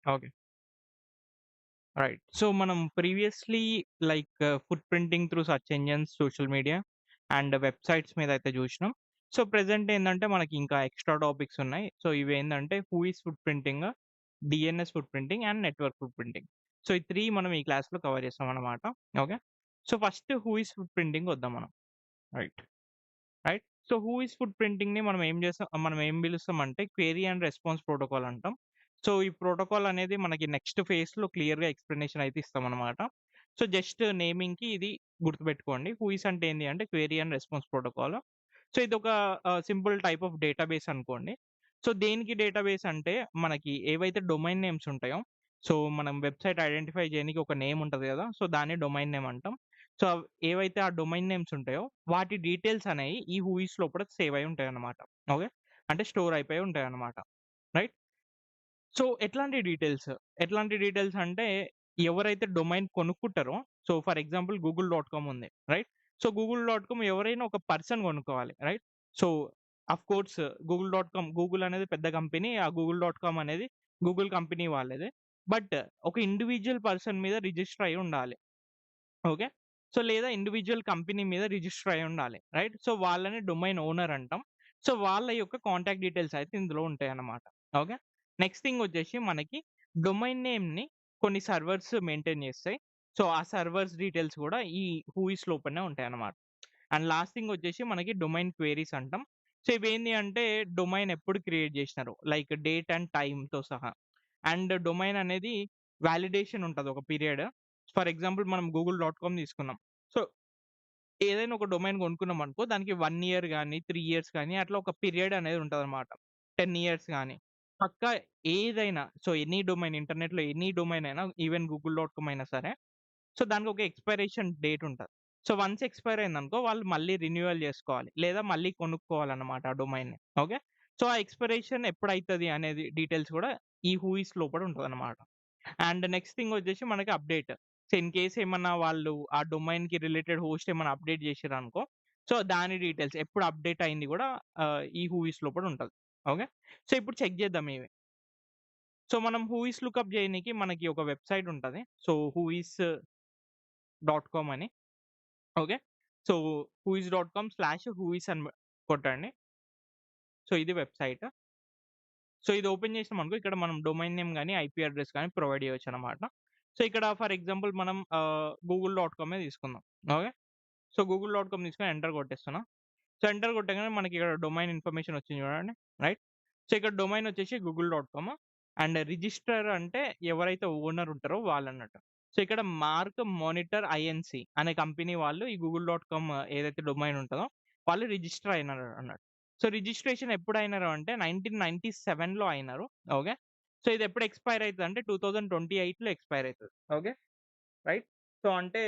Okay. Right. So, మనం previously footprinting through search engines, social media and websites మీద అయితే జూషినాం. So, present ఏందంటే మనకి ఇంకా ఎక్స్‌ట్రా టాపిక్స్ ఉన్నాయి. సో, ఇవేందంటే who is footprinting, DNS footprinting and network footprinting. So, ఈ 3 మనం ఈ క్లాస్‌లో కవర్ చేస్తామనమాట. Okay. So, first who is footprinting వద్దాం మనం. Right. Right. So, who is ఫుట్ ప్రింటింగ్‌ని మనం ఏం పిలుస్తామంటే క్వెరీ అండ్ రెస్పాన్స్ ప్రోటోకాల్ అంటాం. సో, ఈ ప్రోటోకాల్ అనేది మనకి నెక్స్ట్ ఫేజ్‌లో క్లియర్‌గా ఎక్స్‌ప్లనేషన్ అయితే ఇస్తామనమాట. సో, జస్ట్ నేమింగ్‌కి ఇది గుర్తుపెట్టుకోండి. హూ ఈస్ అంటే ఏంది అంటే query and response protocol. So, ఇదొక సింపుల్ టైప్ ఆఫ్ డేటాబేస్ అనుకోండి. సో, దేనికి డేటాబేస్ అంటే మనకి ఏవైతే డొమైన్ నేమ్స్ ఉంటాయో, సో, మనం వెబ్‌సైట్ ఐడెంటిఫై చేయనికి ఒక నేమ్ ఉంటది గదా! సో, దాన్ని డొమైన్ నేమ్ అంటాం. సో, ఏవైతే ఆ డొమైన్ నేమ్స్ ఉంటాయో వాటి డీటెయిల్స్ అనేయి ఈ హూయిస్ లోపల సేవ్ అయ్యి ఉంటాయన్నమాట. ఓకే. అంటే స్టోర్ అయిపోయి ఉంటాయన్నమాట. రైట్. సో, ఎట్లాంటి డీటెయిల్స్ అంటే ఎవరైతే డొమైన్ కొనుక్కుంటారో, so, for example Google dot com ఉంది. Right. So, Google dot com ఎవరైనా ఒక పర్సన్ కొనుక్కోవాలి. రైట్. సో, ఆఫ్‌కోర్స్ గూగుల్ అనేది పెద్ద కంపెనీ. ఆ గూగుల్ డాట్ కామ్ అనేది గూగుల్ కంపెనీ వాళ్ళదే. బట్ ఒక ఇండివిడ్యువల్ పర్సన్ మీద రిజిస్టర్ అయ్యి ఉండాలి. ఓకే. సో, లేదా ఇండివిడ్యువల్ కంపెనీ మీద రిజిస్టర్ అయ్యి ఉండాలి. రైట్. సో, వాళ్ళని డొమైన్ ఓనర్ అంటాం. సో, వాళ్ళ యొక్క కాంటాక్ట్ డీటెయిల్స్ అయితే ఇందులో ఉంటాయన్నమాట. ఓకే. నెక్స్ట్ థింగ్ వచ్చేసి మనకి డొమైన్ నేమ్‌ని కొన్ని సర్వర్స్ మెయింటైన్ చేస్తాయి. సో, ఆ సర్వర్స్ డీటెయిల్స్ కూడా ఈ హూయిస్ లోపలనే ఉంటాయన్నమాట. అండ్ లాస్ట్ థింగ్ వచ్చేసి మనకి డొమైన్ క్వెరీస్ అంటాం. సో, ఇవేంది అంటే డొమైన్ ఎప్పుడు క్రియేట్ చేసినారో లైక్ డేట్ అండ్ టైమ్‌తో సహా. అండ్ డొమైన్ అనేది వాలిడేషన్ ఉంటది ఒక పీరియడ్. ఫర్ ఎగ్జాంపుల్ మనం గూగుల్ డాట్ కామ్ తీసుకున్నాం. సో, ఏదైనా ఒక డొమైన్ కొనుక్కున్నామనుకో దానికి 1 ఇయర్ గాని, 3 ఇయర్స్ గాని అట్లా ఒక పీరియడ్ అనేది ఉంటదనమాట. 10 ఇయర్స్ గాని. పక్కా ఏదైనా సో, ఎనీ డొమైన్ ఇంటర్నెట్‌లో ఎనీ డొమైన్ అయినా ఈవెన్ గూగుల్ డాట్ కామ్ అయినా సరే సో, దానికి ఒక ఎక్స్‌పైరేషన్ డేట్ ఉంటది. సో, వన్స్ ఎక్స్‌పైర్ అయిందనుకో వాళ్ళు మళ్ళీ రెన్యువల్ జేసుకోవాలి. లేదా మళ్ళీ కొనుక్కోవాలన్నమాట ఆ డొమైన్‌ని. ఓకే. సో, ఆ ఎక్స్‌పైరేషన్ ఎప్పుడైతది అనేది డీటెయిల్స్ గూడా ఈ హూయిస్ లోపల ఉంటదన్నమాట. అండ్ నెక్స్ట్ థింగ్ వచ్చేసి మనకి అప్‌డేట్. సో, ఇన్ కేస్ ఏమన్నా వాళ్ళు ఆ డొమైన్‌కి రిలేటెడ్ హోస్ట్ ఏమన్నా అప్‌డేట్ జేసిర్రనుకో, సో, దాని డీటెయిల్స్ ఎప్పుడు అప్‌డేట్ అయింది గూడా ఈ హూయిస్ లోపల ఉంటది. ఓకే. సో, ఇప్పుడు చెక్ చేద్దాం ఇవి. సో, మనం హూయిస్ లుకప్ జేయనీకి మనకి ఒక వెబ్‌సైట్ ఉంటది. సో, హూయిస్ డాట్ కామ్ అని. ఓకే. సో, whois.com/whois అని కొట్టండి. సో, ఇది వెబ్‌సైట్. సో, ఇది ఓపెన్ చేసినామనుకో ఇక్కడ మనం డొమైన్ నేమ్ గాని, ఐపీ అడ్రెస్ గాని ప్రొవైడ్ చేయొచ్చనమాట. సో, ఇక్కడ ఫర్ ఎగ్జాంపుల్ మనం గూగుల్ డాట్ కామే తీసుకుందాం. Okay. So, Google dot com తీసుకొని ఎంటర్ కొట్టేస్తున్నా. సో, ఎంటర్ కొట్టంగానే మనకి ఇక్కడ డొమైన్ ఇన్ఫర్మేషన్ వచ్చింది చూడండి. రైట్. సో, ఇక్కడ డొమైన్ వచ్చేసి Google dot com and register అంటే ఎవరైతే ఓనర్ ఉంటారో వాళ్ళన్నట్టు. సో, ఇక్కడ మార్క్ మానిటర్ ఐఎన్‌సి అనే కంపెనీ వాళ్ళు ఈ గూగుల్ డాట్ కామ్ ఏదైతే డొమైన్ ఉంటదో వాళ్ళు రిజిస్టర్ అయినారు అన్నట్టు. సో, రిజిస్ట్రేషన్ ఎప్పుడు అయినారు అంటే 1997లో అయినారు. ఓకే. సో, ఇది ఎప్పుడు ఎక్స్‌పైర్ అయితదంటే 2028లో ఎక్స్‌పైర్ అయితది. ఓకే. రైట్. సో, అంటే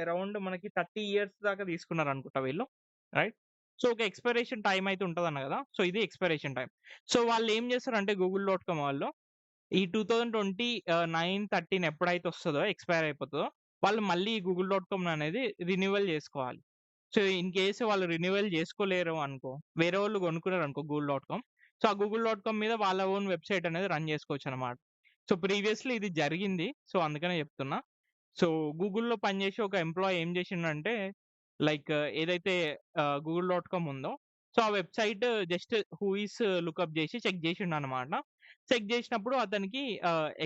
అరౌండ్ మనకి 30 ఇయర్స్ దాకా తీసుకున్నారనుకుంటా వీళ్ళు. రైట్. సో, ఒక ఎక్స్‌పైరేషన్ టైమ్ అయితే ఉంటదన్నా గదా! సో, ఇది ఎక్స్‌పైరేషన్ టైమ్. సో, వాళ్ళేం చేస్తారంటే గూగుల్ డాట్ కామ్ వాళ్ళు ఈ 2029, 13 ఎప్పుడైతే వస్తదో ఎక్స్‌పైర్ అయిపోతదో వాళ్ళు మళ్ళీ ఈ గూగుల్ డాట్ కామ్ అనేది రెన్యువల్ చేసుకోవాలి. సో, ఇన్ కేస్ వాళ్ళు రెన్యువల్ చేసుకోలేరు అనుకో, వేరే వాళ్ళు కొనుక్కున్నారనుకో గూగుల్ డాట్ కామ్. సో, ఆ గూగుల్ డాట్ కామ్ మీద వాళ్ళ ఓన్ వెబ్‌సైట్ అనేది రన్ చేసుకోవచ్చనమాట. సో, ప్రీవియస్‌లీ ఇది జరిగింది. సో, అందుకనే చెప్తున్నా. సో, గూగుల్‌లో పనిచేసే ఒక ఎంప్లాయీ ఏం చేసిండంటే, లైక్ ఏదైతే గూగుల్ డాట్ కామ్ ఉందో, సో, ఆ వెబ్‌సైట్ జస్ట్ హూయిస్ లుకప్ చేసి చెక్ చేసిండనమాట. చెక్ చేసినప్పుడు అతనికి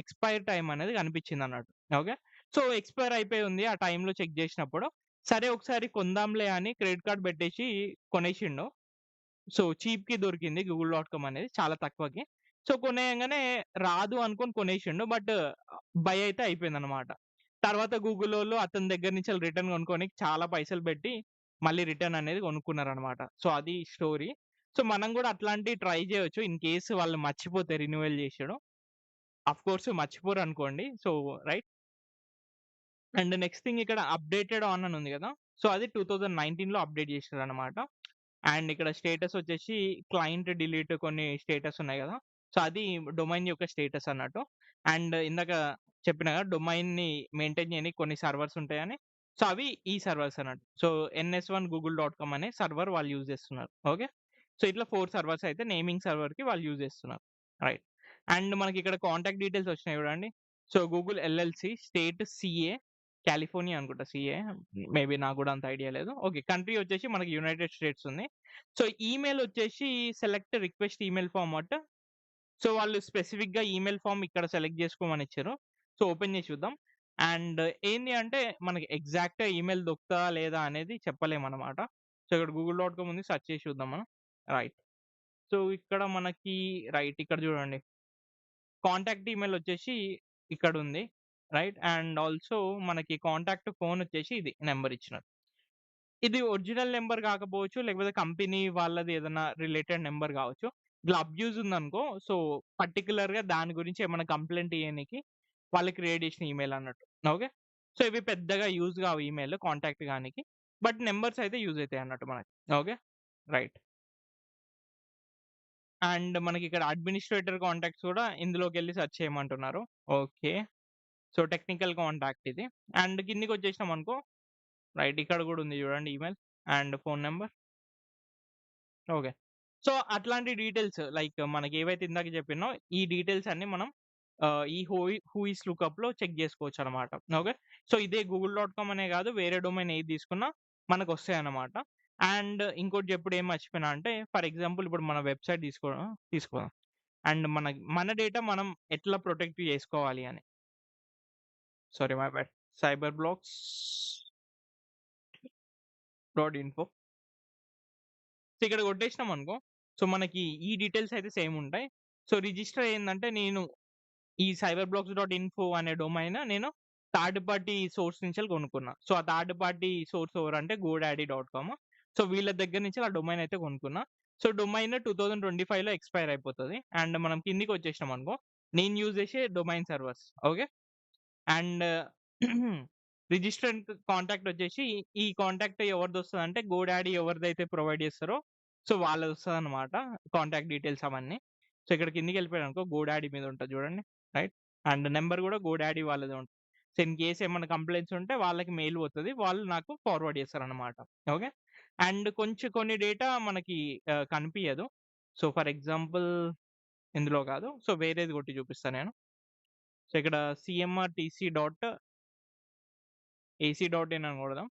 ఎక్స్‌పైర్ టైమ్ అనేది కనిపించిందన్నట్టు. ఓకే. సో, ఎక్స్‌పైర్ అయిపోయి ఉంది. ఆ టైమ్‌లో చెక్ చేసినప్పుడు, సరే ఒకసారి కొందాంలే అని క్రెడిట్ కార్డ్ పెట్టేసి కొనేసిండు. సో, చీప్‌కి దొరికింది గూగుల్ డాట్ కామ్ అనేది చాలా తక్కువకి. సో, కొనేయంగానే రాదు అనుకోని కొనేసిండు. బట్ బై అయితే అయిపోయిందన్నమాట. తర్వాత గూగులోళ్ళు అతని దగ్గర నుంచి రిటర్న్ కొనుక్కోనికి చాలా పైసలు పెట్టి మళ్ళీ రిటర్న్ అనేది కొనుక్కున్నారన్నమాట. సో, అది స్టోరీ. సో, మనం గూడా అట్లాంటివి ట్రై చేయొచ్చు. ఇన్ కేస్ వాళ్ళు మర్చిపోతే రెన్యువల్ చేసుడు. ఆఫ్‌కోర్స్ మర్చిపోరనుకోండి. So, right. And next thing ఇక్కడ అప్‌డేటెడ్ ఆన్ అని ఉంది గదా! సో, అది 2019లో అప్‌డేట్ చేసిర్రన్నమాట. అండ్ ఇక్కడ స్టేటస్ వచ్చేసి క్లయింట్ డిలీట్ కొన్ని స్టేటస్ ఉన్నాయి గదా! సో, అది డొమైన్ యొక్క స్టేటస్ అన్నట్టు. అండ్ ఇందాక చెప్పిన గదా! డొమైన్‌ని మెయింటైన్ చేయనీకి కొన్ని సర్వర్స్ ఉంటాయని. సో, అవి ఈ సర్వర్స్ అన్నట్టు. సో, ఎన్ఎస్1 గూగుల్ డాట్ కామ్ అనే సర్వర్ వాళ్ళు యూజ్ చేస్తున్నారు. ఓకే. సో, ఇట్లా 4 సర్వర్స్ అయితే నేమింగ్ సర్వర్‌కి వాళ్ళు యూజ్ చేస్తున్నారు. రైట్. అండ్ మనకిక్కడ కాంటాక్ట్ డీటెయిల్స్ వచ్చినాయి చూడండి. So, Google LLC, state CA, California అనుకుంటా సీఏ. మేబీ నాకు గూడా అంత ఐడియా లేదు. ఓకే. కంట్రీ వచ్చేసి మనకి యునైటెడ్ స్టేట్స్ ఉంది. సో, ఈమెయిల్ వచ్చేసి select request email format. So, వాళ్ళు స్పెసిఫిక్‌గా ఈమెయిల్ ఫార్మ్ ఇక్కడ సెలెక్ట్ చేసుకోమని ఇచ్చారు. సో, ఓపెన్ చేసి చూద్దాం. అండ్ ఏంది అంటే మనకి ఎగ్జాక్ట్‌గా ఈమెయిల్ దొరుకుతదా లేదా అనేది చెప్పలేమన్నమాట. సో, ఇక్కడ గూగుల్.com ఉంది. సెర్చ్ చేసి చూద్దాం మనం. రైట్. సో, ఇక్కడ మనకి రైట్ ఇక్కడ చూడండి. కాంటాక్ట్ ఈమెయిల్ వచ్చేసి ఇక్కడుంది. రైట్. అండ్ ఆల్సో మనకి కాంటాక్ట్ ఫోన్ వచ్చేసి ఇది నంబర్ ఇచ్చినారు. ఇది ఒరిజినల్ నంబర్ కాకపోవచ్చు. లేకపోతే కంపెనీ వాళ్ళది ఏదైనా రిలేటెడ్ నంబర్ కావచ్చు. ఇట్లా అబ్యూజ్ ఉందనుకో సో, పర్టిక్యులర్‌గా దాని గురించి ఏమైనా కంప్లెయింట్ ఇయ్యనీకి వాళ్ళు క్రియేట్ చేసిన ఈమెయిల్ అన్నట్టు. ఓకే. సో, ఇవి పెద్దగా యూజ్ కావు ఈమెయిల్ కాంటాక్ట్ గానికి. బట్ నంబర్స్ అయితే యూజ్ అయితాయి అన్నట్టు మనకి. ఓకే. రైట్. అండ్ మనకిక్కడ అడ్మినిస్ట్రేటర్ కాంటాక్ట్స్ కూడా ఇందులోకెళ్ళి సెర్చ్ చేయమంటున్నారు. ఓకే. సో, టెక్నికల్ కాంటాక్ట్ ఇది. అండ్ కిందకొచ్చేసినామనుకో రైట్ ఇక్కడ గూడా ఉంది చూడండి email and phone number. Okay. So, అట్లాంటి డీటెయిల్స్ లైక్ మనకేవైతే ఇందాక చెప్పినో ఈ డీటెయిల్స్ అన్నీ మనం ఈ హూ ఈస్ లుకప్‌లో చెక్ జేసుకోవచ్చనమాట. ఓకే. సో, ఇదే గూగుల్.com అనే గాదు వేరే డొమైన్ ఏది తీసుకున్నా మనకొస్తాయన్నమాట. అండ్ ఇంకోటి చెప్పుడు ఏం మర్చిపోయినా అంటే ఫర్ ఎగ్జాంపుల్ ఇప్పుడు మన వెబ్‌సైట్ తీసుకుందాం. అండ్ మన డేటా మనం ఎట్లా ప్రొటెక్ట్ జేసుకోవాలి అని. Sorry my bad. Cyber blocks dot info. So, ఇక్కడ కొట్టేసినామనుకో, సో, మనకి ఈ డీటెయిల్స్ అయితే సేమ్ ఉంటాయి. సో, రిజిస్టర్ ఏందంటే నేను ఈ సైబర్ బ్లాక్స్ డాట్ ఇన్ఫో అనే డొమైన్ నేను థర్డ్ పార్టీ సోర్స్ నుంచెల్లి కొనుక్కున్నా. సో, ఆ థర్డ్ పార్టీ సోర్స్ ఎవరంటే గోడాడీ.కామ్. సో, వీళ్ళ దగ్గర నుంచి ఆ డొమైన్ అయితే కొనుక్కున్నా. సో, డొమైన్ 2025లో ఎక్స్‌పైర్ అయిపోతది. అండ్ మనం కిందకొచ్చేసినామనుకో, నేను యూజ్ చేసే domain servers. Okay. And registered contact వచ్చేసి ఈ కాంటాక్ట్ ఎవరిదొస్తదంటే గోడాడీ ఎవరిదైతే ప్రొవైడ్ చేస్తారో సో వాళ్ళదొస్తదనమాట. కాంటాక్ట్ డీటెయిల్స్ అవన్నీ. సో ఇక్కడ కిందకెళ్ళిపోయాననుకో గోడాడీ మీద ఉంటది చూడండి. రైట్. అండ్ నంబర్ కూడా గోడాడీ వాళ్ళదే ఉంటది. సో ఇన్ కేస్ ఏమన్నా కంప్లెయింట్స్ ఉంటే వాళ్ళకి మెయిల్ పోతది. వాళ్ళు నాకు ఫార్వర్డ్ చేస్తారనమాట. ఓకే. అండ్ కొన్ని డేటా మనకి కనిపియదు. సో ఫర్ ఎగ్జాంపుల్ ఇందులో కాదు. సో వేరేది కొట్టి చూపిస్తా నేను. సో ఇక్కడ సీఎంఆర్‌టీసీ డాట్ ఏసీ డాట్ ఇన్ అని కొడదాం.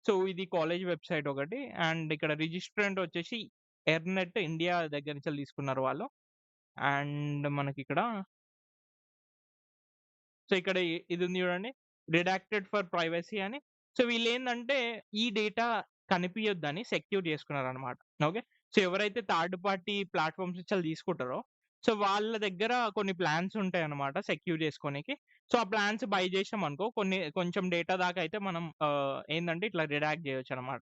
సో, ఇది కాలేజ్ వెబ్‌సైట్ ఒకటి. అండ్ ఇక్కడ రిజిస్ట్రాంట్ వచ్చేసి ఎర్నెట్ ఇండియా దగ్గర నుంచెల్లి తీసుకున్నారు వాళ్ళు. అండ్ మనకిక్కడ సో, ఇక్కడ ఇది ఉంది చూడండి. రిడాక్టెడ్ ఫర్ ప్రైవసీ అని. సో, వీళ్ళేందంటే ఈ డేటా కనిపియొద్దని సెక్యూర్ చేసుకున్నారనమాట. ఓకే. సో, ఎవరైతే థర్డ్ పార్టీ ప్లాట్‌ఫార్మ్స్ నుంచెల్లి తీసుకుంటారో సో, వాళ్ళ దగ్గర కొన్ని ప్లాన్స్ ఉంటాయన్నమాట సెక్యూర్ చేసుకోనికి. సో, ఆ ప్లాన్స్ బై చేసామనుకో కొంచెం డేటా దాకా అయితే మనం ఏందంటే ఇట్లా రిడాక్ట్ చేయొచ్చనమాట.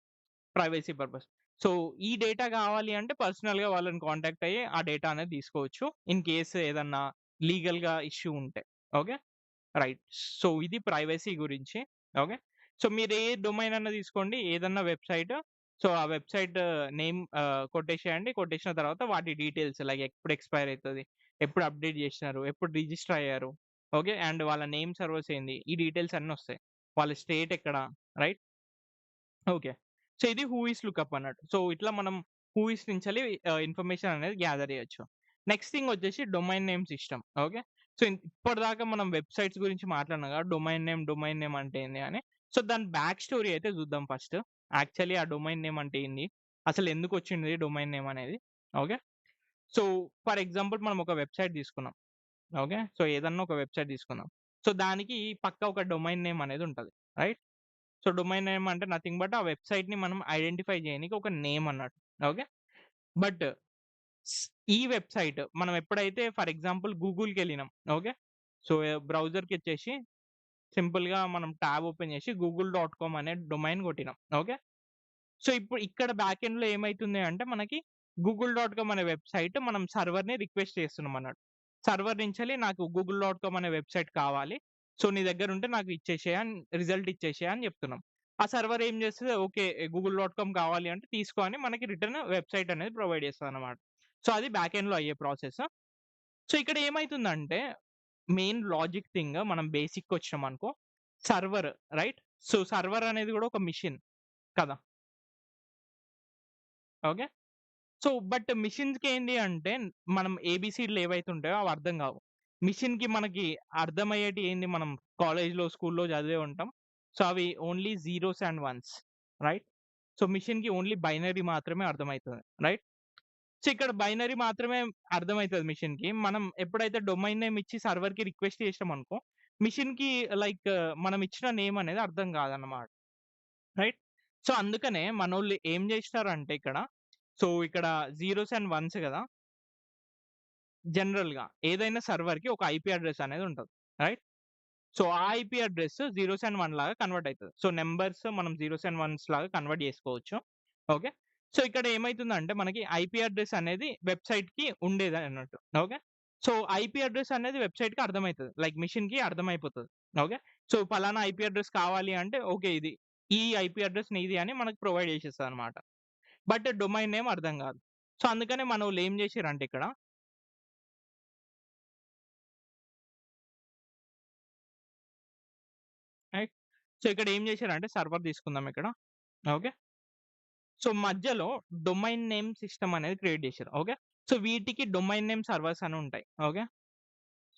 Privacy purpose. సో, ఈ డేటా కావాలి అంటే పర్సనల్‌గా వాళ్ళని కాంటాక్ట్ అయ్యి ఆ డేటా అనేది తీసుకోవచ్చు. ఇన్ కేస్ ఏదన్నా లీగల్‌గా ఇష్యూ ఉంటే. ఓకే. రైట్. సో, ఇది ప్రైవసీ గురించి. ఓకే. సో, మీరు ఏ డొమైన్ అన్నా తీసుకోండి. ఏదన్నా వెబ్‌సైట్. సో, ఆ వెబ్‌సైట్ నేమ్ కొట్టేసేయండి. కొట్టేసిన తర్వాత వాటి డీటెయిల్స్ లైక్ ఎప్పుడు ఎక్స్‌పైర్ అయితది, ఎప్పుడు అప్డేట్ చేసినారు, ఎప్పుడు రిజిస్టర్ అయ్యారు. ఓకే. అండ్ వాళ్ళ నేమ్ సర్వర్స్ ఏంది, ఈ డీటెయిల్స్ అన్నీ వస్తాయి. వాళ్ళ స్టేట్ ఎక్కడ రైట్. ఓకే. సో, ఇది హూ ఈస్ లుకప్ అన్నట్టు. సో, ఇట్లా మనం హూ ఈస్ నుంచెల్లి ఇన్ఫర్మేషన్ అనేది గ్యాదర్ చేయొచ్చు. నెక్స్ట్ థింగ్ వచ్చేసి domain name system. Okay. So, ఇప్పటిదాకా మనం వెబ్‌సైట్స్ గురించి మాట్లాడినాం కదా! డొమైన్ నేమ్ అంటే ఏంది అని. సో, దాని బ్యాక్ స్టోరీ అయితే చూద్దాం ఫస్ట్. యాక్చువల్లీ ఆ డొమైన్ నేమ్ అంటే ఏంది? అసలు ఎందుకొచ్చింది డొమైన్ నేమ్ అనేది. ఓకే. సో, ఫర్ ఎగ్జాంపుల్ మనం ఒక వెబ్‌సైట్ తీసుకున్నాం. ఓకే. సో, ఏదన్నా ఒక వెబ్‌సైట్ తీసుకుందాం. సో, దానికి పక్కా ఒక డొమైన్ నేమ్ అనేది ఉంటది. రైట్? సో, డొమైన్ నేమ్ అంటే నథింగ్ బట్ ఆ వెబ్‌సైట్‌ని మనం ఐడెంటిఫై చేయనీకి ఒక నేమ్ అన్నట్టు. ఓకే. బట్ స్ ఈ వెబ్‌సైట్ మనం ఎప్పుడైతే ఫర్ ఎగ్జాంపుల్ గూగుల్‌కెళ్ళినాం. ఓకే. సో, బ్రౌజర్‌కిచ్చేసి సింపుల్‌గా మనం ట్యాబ్ ఓపెన్ చేసి గూగుల్.కామ్ అనే డొమైన్ కొట్టినాం. ఓకే. సో, ఇప్పుడు ఇక్కడ బ్యాక్ ఎండ్‌లో ఏమైతుంది అంటే మనకి గూగుల్.కామ్ అనే వెబ్‌సైట్ మనం సర్వర్‌ని రిక్వెస్ట్ చేస్తున్నాం అన్నట్టు. సర్వర్ నుంచెల్లి నాకు గూగుల్.కామ్ అనే వెబ్‌సైట్ కావాలి. సో, నీ దగ్గర ఉంటే నాకు ఇచ్చేసేయి అని రిజల్ట్ ఇచ్చేసేయి అని చెప్తున్నాం. ఆ సర్వర్ ఏం చేస్తది ఓకే. గూగుల్.కామ్ కావాలి అంటే తీసుకో అని మనకి రిటర్న్ వెబ్‌సైట్ అనేది ప్రొవైడ్ చేస్తదన్నమాట. సో, అది బ్యాక్ ఎండ్‌లో అయ్యే ప్రాసెస్. సో, ఇక్కడ ఏమైతుందంటే మెయిన్ లాజిక్ థింగ్ మనం బేసిక్‌కొచ్చినామనుకో సర్వర్ రైట్? సో, సర్వర్ అనేది కూడా ఒక మెషిన్ కదా! ఓకే. సో, బట్ మిషన్స్‌కి ఏంది అంటే మనం ఏబీసీడీలు ఏవైతే ఉంటాయో అవి అర్థం కావు. మిషన్‌కి మనకి అర్థమయ్యేటియి ఏంది మనం కాలేజ్‌లో, స్కూల్‌లో చదివే ఉంటాం. సో, అవి only zeros and once right? So, మిషన్‌కి ఓన్లీ బైనరీ మాత్రమే అర్థమైతది. రైట్? సో, ఇక్కడ బైనరీ మాత్రమే అర్థమైతది మిషన్‌కి. మనం ఎప్పుడైతే డొమైన్ నేమ్ ఇచ్చి సర్వర్‌కి రిక్వెస్ట్ చేసినామనుకో, మిషన్‌కి లైక్ మనం ఇచ్చిన నేమ్ అనేది అర్థం కాదన్నమాట. రైట్? సో, అందుకనే మనోళ్ళు ఏం జేసినారంటే ఇక్కడ, సో, ఇక్కడ జీరోస్ అండ్ వన్స్ గదా! జనరల్‌గా ఏదైనా సర్వర్‌కి ఒక ఐపీ అడ్రెస్ అనేది ఉంటది. రైట్? సో, ఆ ఐపీ అడ్రెస్ జీరోస్ అండ్ 1 లాగా కన్వర్ట్ అయితది. సో, నంబర్స్ మనం జీరోస్ అండ్ వన్స్ లాగా కన్వర్ట్ జేసుకోవచ్చు. ఓకే. సో, ఇక్కడ ఏమైతుందంటే మనకి ఐపీ అడ్రెస్ అనేది వెబ్‌సైట్‌కి ఉండేదన్నట్టు. ఓకే. సో, ఐపీ అడ్రెస్ అనేది వెబ్‌సైట్‌కి అర్థమైతది. లైక్ మెషిన్‌కి అర్థమైపోతది. ఓకే. సో, పలానా ఐపీ అడ్రెస్ కావాలి అంటే ఓకే. ఈ ఐపీ అడ్రెస్ నీది అని మనకు ప్రొవైడ్ చేసేస్తదన్నమాట. బట్ డొమైన్ నేమ్ అర్థం గాదు. సో, అందుకనే మనోళ్ళు ఏం జేసిర్రంటే ఇక్కడ రైట్. సో, ఇక్కడ ఏం జేశారంటే సర్వర్ తీసుకుందాం ఇక్కడ. ఓకే. సో, మధ్యలో డొమైన్ నేమ్ సిస్టమ్ అనేది క్రియేట్ జేశారు. ఓకే. సో, వీటికి డొమైన్ నేమ్ సర్వర్స్ అని ఉంటాయి. Okay.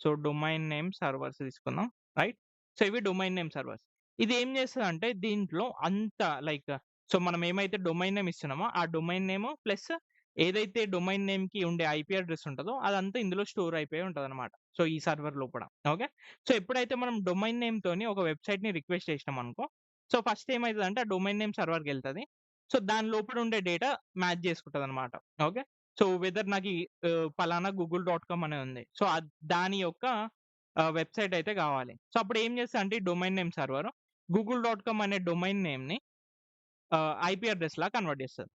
So, domain name servers తీసుకుందాం. రైట్. సో, ఇవి డొమైన్ నేమ్ సర్వర్స్. ఇది ఏం చేస్తదంటే దీంట్లో అంతా లైక్ సో, మనం ఏమైతే డొమైన్ నేమ్ ఇస్తున్నామో ఆ డొమైన్ నేమ్ ప్లస్ ఏదైతే డొమైన్ నేమ్‌కి ఉండే ఐపీ అడ్రెస్ ఉంటదో అదంతా ఇందులో స్టోర్ అయిపోయి ఉంటదన్నమాట. సో, ఈ సర్వర్ లోపల. ఓకే. సో, ఎప్పుడైతే మనం డొమైన్ నేమ్‌తోని ఒక వెబ్‌సైట్‌ని రిక్వెస్ట్ చేసినామనుకో, సో, ఫస్ట్ ఏమైతదంటే ఆ డొమైన్ నేమ్ సర్వర్‌కెళ్తది. సో, దాని లోపల ఉండే డేటా మ్యాచ్ చేసుకుంటదన్నమాట. ఓకే. సో, వెదర్ నాకీ పలానా గూగుల్ డాట్ కామ్ అని ఉంది. సో, దాని యొక్క వెబ్‌సైట్ అయితే గావాలి. సో, అప్పుడు ఏం చేస్తదంటే ఈ domain name server Google dot com అనే డొమైన్ నేమ్‌ని ఐపీ అడ్రెస్‌లా కన్వర్ట్ చేస్తది.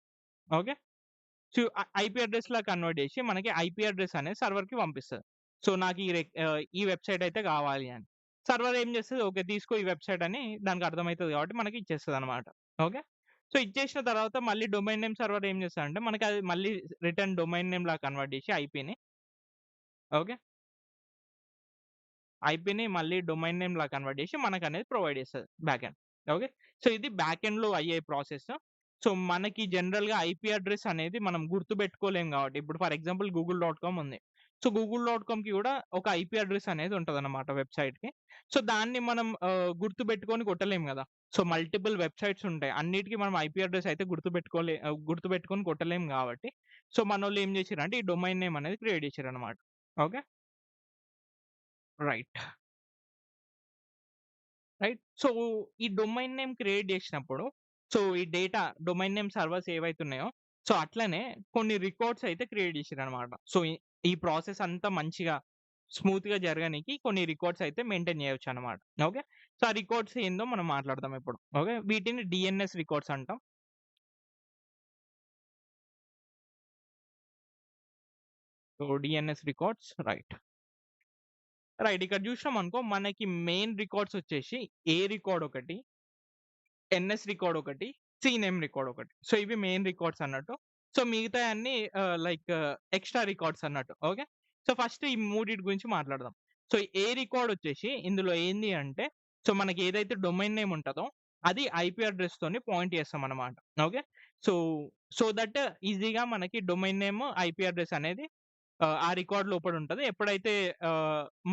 ఓకే. సో, ఐపీ అడ్రెస్‌లా కన్వర్ట్ చేసి మనకి ఐపీ అడ్రెస్ అనేది సర్వర్‌కి పంపిస్తది. సో, నాకు ఈ వెబ్‌సైట్ అయితే కావాలి అని. సర్వర్ ఏం చేస్తది ఓకే. తీసుకో ఈ వెబ్‌సైట్ అని దానికి అర్థమైతది కాబట్టి మనకి ఇచ్చేస్తదన్నమాట. ఓకే. సో, ఇచ్చేసిన తర్వాత మళ్ళీ డొమైన్ నేమ్ సర్వర్ ఏం చేస్తదంటే మనకి అది మళ్ళీ రిటర్న్ డొమైన్ నేమ్‌లా కన్వర్ట్ చేసి ఐపీని ఓకే. ఐపీని మళ్ళీ డొమైన్ నేమ్‌లా కన్వర్ట్ చేసి మనకనేది ప్రొవైడ్ చేస్తది బ్యాక్ ఎండ్. ఓకే. సో, ఇది బ్యాక్ ఎండ్‌లో అయ్యే ప్రాసెస్. సో, మనకి జనరల్‌గా ఐపీ అడ్రెస్ అనేది మనం గుర్తుపెట్టుకోలేం కాబట్టి ఇప్పుడు for example Google dot com ఉంది. సో, గూగుల్ డాట్ కామ్‌కి కూడా ఒక ఐపీ అడ్రెస్ అనేది ఉంటదన్నమాట వెబ్‌సైట్‌కి. సో, దాన్ని మనం గుర్తుపెట్టుకొని కొట్టలేం గదా! సో, మల్టిపుల్ వెబ్‌సైట్స్ ఉంటాయి. అన్నిటికి మనం ఐపీ అడ్రెస్ అయితే గుర్తుపెట్టుకొని కొట్టలేం కాబట్టి, సో, మనోళ్ళు ఏం చేసిర్రంటే ఈ డొమైన్ నేమ్ అనేది క్రియేట్ చేసిర్రన్నమాట. ఓకే. రైట్. రైట్. సో, ఈ డొమైన్ నేమ్ క్రియేట్ జేసినప్పుడు, సో, ఈ డేటా డొమైన్ నేమ్ సర్వర్స్ ఏవైతున్నాయో, సో, అట్లనే కొన్ని రికార్డ్స్ అయితే క్రియేట్ జేసిర్రనమాట. సో, ఈ ప్రాసెస్ అంతా మంచిగా స్మూత్‌గా జరగనీకి కొన్ని రికార్డ్స్ అయితే మెయింటైన్ జేయొచ్చనమాట. ఓకే. సో, ఆ రికార్డ్స్ ఏందో మనం మాట్లాడదాం ఇప్పుడు. ఓకే. వీటిని డీఎన్ఎస్ రికార్డ్స్ అంటాం. So, DNS records right. Right. ఇక్కడ జూసినామనుకో మనకి మెయిన్ రికార్డ్స్ వచ్చేసి ఏ రికార్డ్ ఒకటి ఎన్ఎస్ రికార్డ్ ఒకటి, సీనేమ్ రికార్డ్ ఒకటి. సో, ఇవి మెయిన్ రికార్డ్స్ అన్నట్టు. సో, మిగతాయన్నీ లైక్ ఎక్స్‌ట్రా రికార్డ్స్ అన్నట్టు. ఓకే. సో, ఫస్ట్ ఈ మూడిటి గురించి మాట్లాడదాం. సో, ఏ రికార్డ్ వచ్చేసి ఇందులో ఏంది అంటే, సో, మనకి ఏదైతే డొమైన్ నేమ్ ఉంటదో అది ఐపీ అడ్రెస్‌తోని పాయింట్ చేస్తామన్నమాట. ఓకే. సో, సో దట్ ఈజీగా మనకి డొమైన్ నేమ్, ఐపీ అడ్రెస్ అనేది ఆ రికార్డ్ లోపల ఉంటది. ఎప్పుడైతే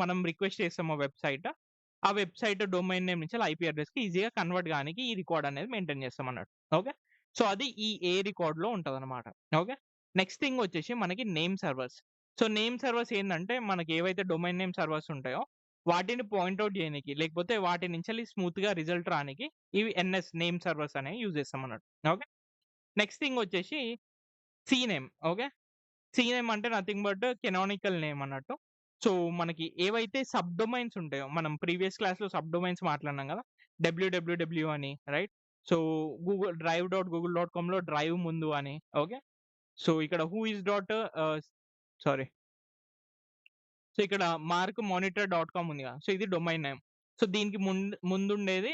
మనం రిక్వెస్ట్ చేస్తామో వెబ్‌సైట్ ఆ వెబ్‌సైట్ డొమైన్ నేమ్ నుంచి ఐపీ అడ్రెస్‌కి ఈజీగా కన్వర్ట్ గానికి ఈ రికార్డ్ అనేది మెయింటైన్ చేస్తామన్నట్టు. ఓకే. సో, అది ఈ ఏ రికార్డ్‌లో ఉంటదన్నమాట. ఓకే. నెక్స్ట్ థింగ్ వచ్చేసి మనకి name servers. So, name servers ఏందంటే మనకి ఏవైతే డొమైన్ నేమ్ సర్వర్స్ ఉంటాయో వాటిని పాయింట్ ఔట్ చేయనీకి లేకపోతే వాటి నుంచెల్లి స్మూత్‌గా రిజల్ట్ రానికి ఇవి ఎన్ఎస్ నేమ్ సర్వర్స్ అనేవి యూజ్ చేస్తామన్నట్టు. ఓకే. నెక్స్ట్ థింగ్ వచ్చేసి సీనేమ్. ఓకే. సీనేమ్ అంటే నథింగ్ బట్ కానానికల్ నేమ్ అన్నట్టు. సో, మనకి ఏవైతే సబ్ డొమైన్స్ ఉంటాయో, మనం ప్రీవియస్ క్లాస్‌లో సబ్ డొమైన్స్ మాట్లాడినాం గదా! డబ్ల్యూడబ్ల్యూడబ్ల్యూ అని రైట్? సో, drive.google.comలో డ్రైవ్ ముందు అని ఓకే. సో, ఇక్కడ who is dot sorry. So, ఇక్కడ మార్క్ మానిటర్ డాట్ కామ్ ఉంది గదా! సో, ఇది డొమైన్ నేమ్. సో, దీనికి ముందుండేది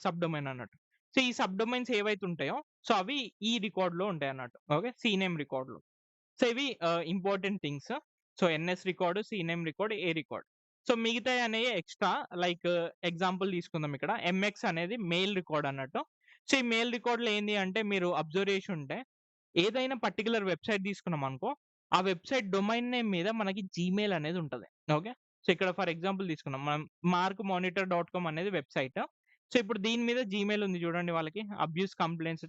సబ్ డొమైన్ అన్నట్టు. సో, ఈ సబ్ డొమైన్స్ ఏవైతే ఉంటాయో, సో, అవి ఈ రికార్డ్‌లో ఉంటాయన్నట్టు. ఓకే. సీనేమ్ రికార్డ్‌లో. సో, ఇవి important things. So, NS record, CNAME record, A record. So, మిగతాయనేవి ఎక్స్‌ట్రా లైక్ ఎగ్జాంపుల్ తీసుకుందాం ఇక్కడ. ఎంఎక్స్ అనేది మెయిల్ రికార్డ్ అన్నట్టు. సో, ఈ మెయిల్ రికార్డ్‌లో ఏంది అంటే మీరు అబ్జర్వ్ చేసుంటే ఏదైనా పర్టిక్యులర్ వెబ్‌సైట్ తీసుకున్నామనుకో, ఆ వెబ్‌సైట్ డొమైన్ నేమ్ మీద మనకి జీమెయిల్ అనేది ఉంటది. ఓకే. సో, ఇక్కడ ఫర్ ఎగ్జాంపుల్ తీసుకుందాం. మనం markmonitor.com అనేది వెబ్‌సైట్. సో, ఇప్పుడు దీని మీద జీమెయిల్ ఉంది చూడండి వాళ్ళకి. అబ్యూస్ కంప్లెయింట్స్